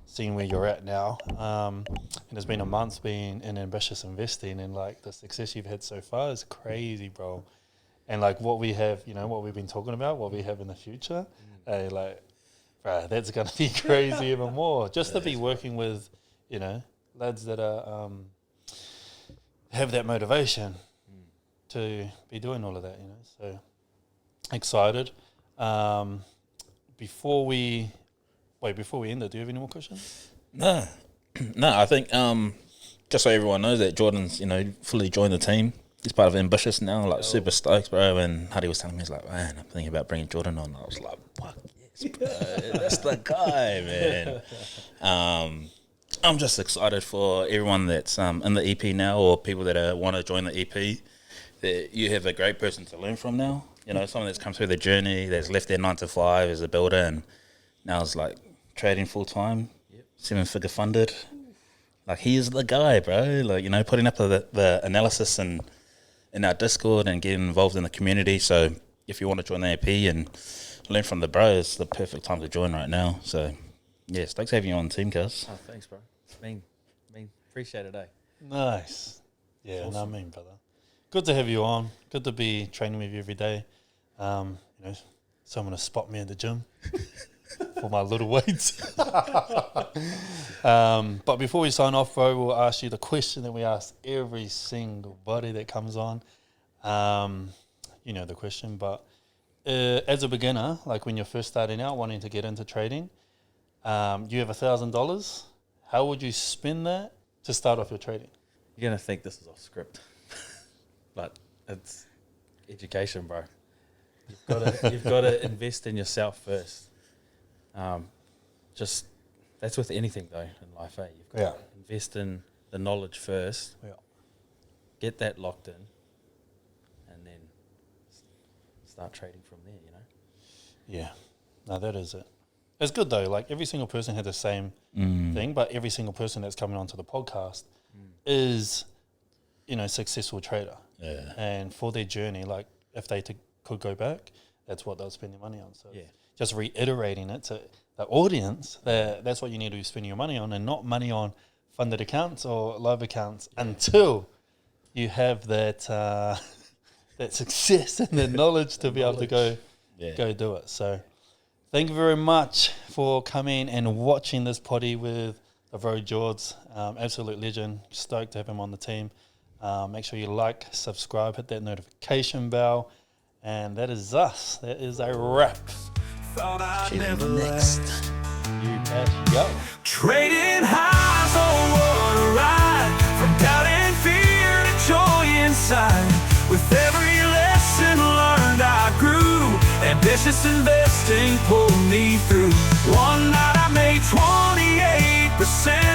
seeing where you're at now. And it's been a month being in ambitious investing, and like the success you've had so far is crazy, bro. And like what we have, what we've been talking about, what we have in the future, like, bro, that's going to be crazy even more. Just to be working with, lads that are have that motivation to be doing all of that, So excited. Before we end it, do you have any more questions? No, I think just so everyone knows that Jordan's fully joined the team. He's part of Ambitious now, like super stoked, bro. And Huddy was telling me, he's like, man, I'm thinking about bringing Jordan on. I was like, fuck yes, bro, that's the guy, man. I'm just excited for everyone that's in the EP now, or people that want to join the EP, that you have a great person to learn from now. Someone that's come through the journey, that's left their 9 to 5 as a builder, and now is like trading full time, 7-figure funded. Like, he is the guy, bro. Like, putting up the analysis and in our Discord and getting involved in the community. So if you want to join the AP and learn from the bros, it's the perfect time to join right now. So yeah, stokes having you on the team, cuz. Oh, thanks, bro. Mean. Appreciate it, eh? Nice. Yeah, Awesome. no, I mean, brother. Good to have you on. Good to be training with you every day. Someone to spot me in the gym for my little weights. But before we sign off, bro, we'll ask you the question that we ask every single body that comes on. The question, but as a beginner, like when you're first starting out, wanting to get into trading, you have $1,000. How would you spend that to start off your trading? You're going to think this is off script, but it's education, bro. You've got to invest in yourself first. That's with anything though in life, eh? You've got Yeah. to invest in the knowledge first, Yeah. get that locked in, and then start trading from there, you know? Yeah. No, that is it. It's good though. Like every single person had the same thing, but every single person that's coming onto the podcast is, you know, successful trader. Yeah. And for their journey, like if they could go back, that's what they'll spend their money on. So Yeah. just reiterating it to the audience that that's what you need to be spending your money on, and not money on funded accounts or live accounts until you have that that success and the knowledge to be able to go do it. So thank you very much for coming and watching this potty with the bro George. Absolute legend. Stoked to have him on the team. Make sure you like, subscribe, hit that notification bell. And that is us. That is a wrap. See you next. You bet. Go. Trading highs, oh what a ride. From doubt and fear to joy inside. With every lesson learned I grew. Ambitious investing pulled me through. One night I made 28%.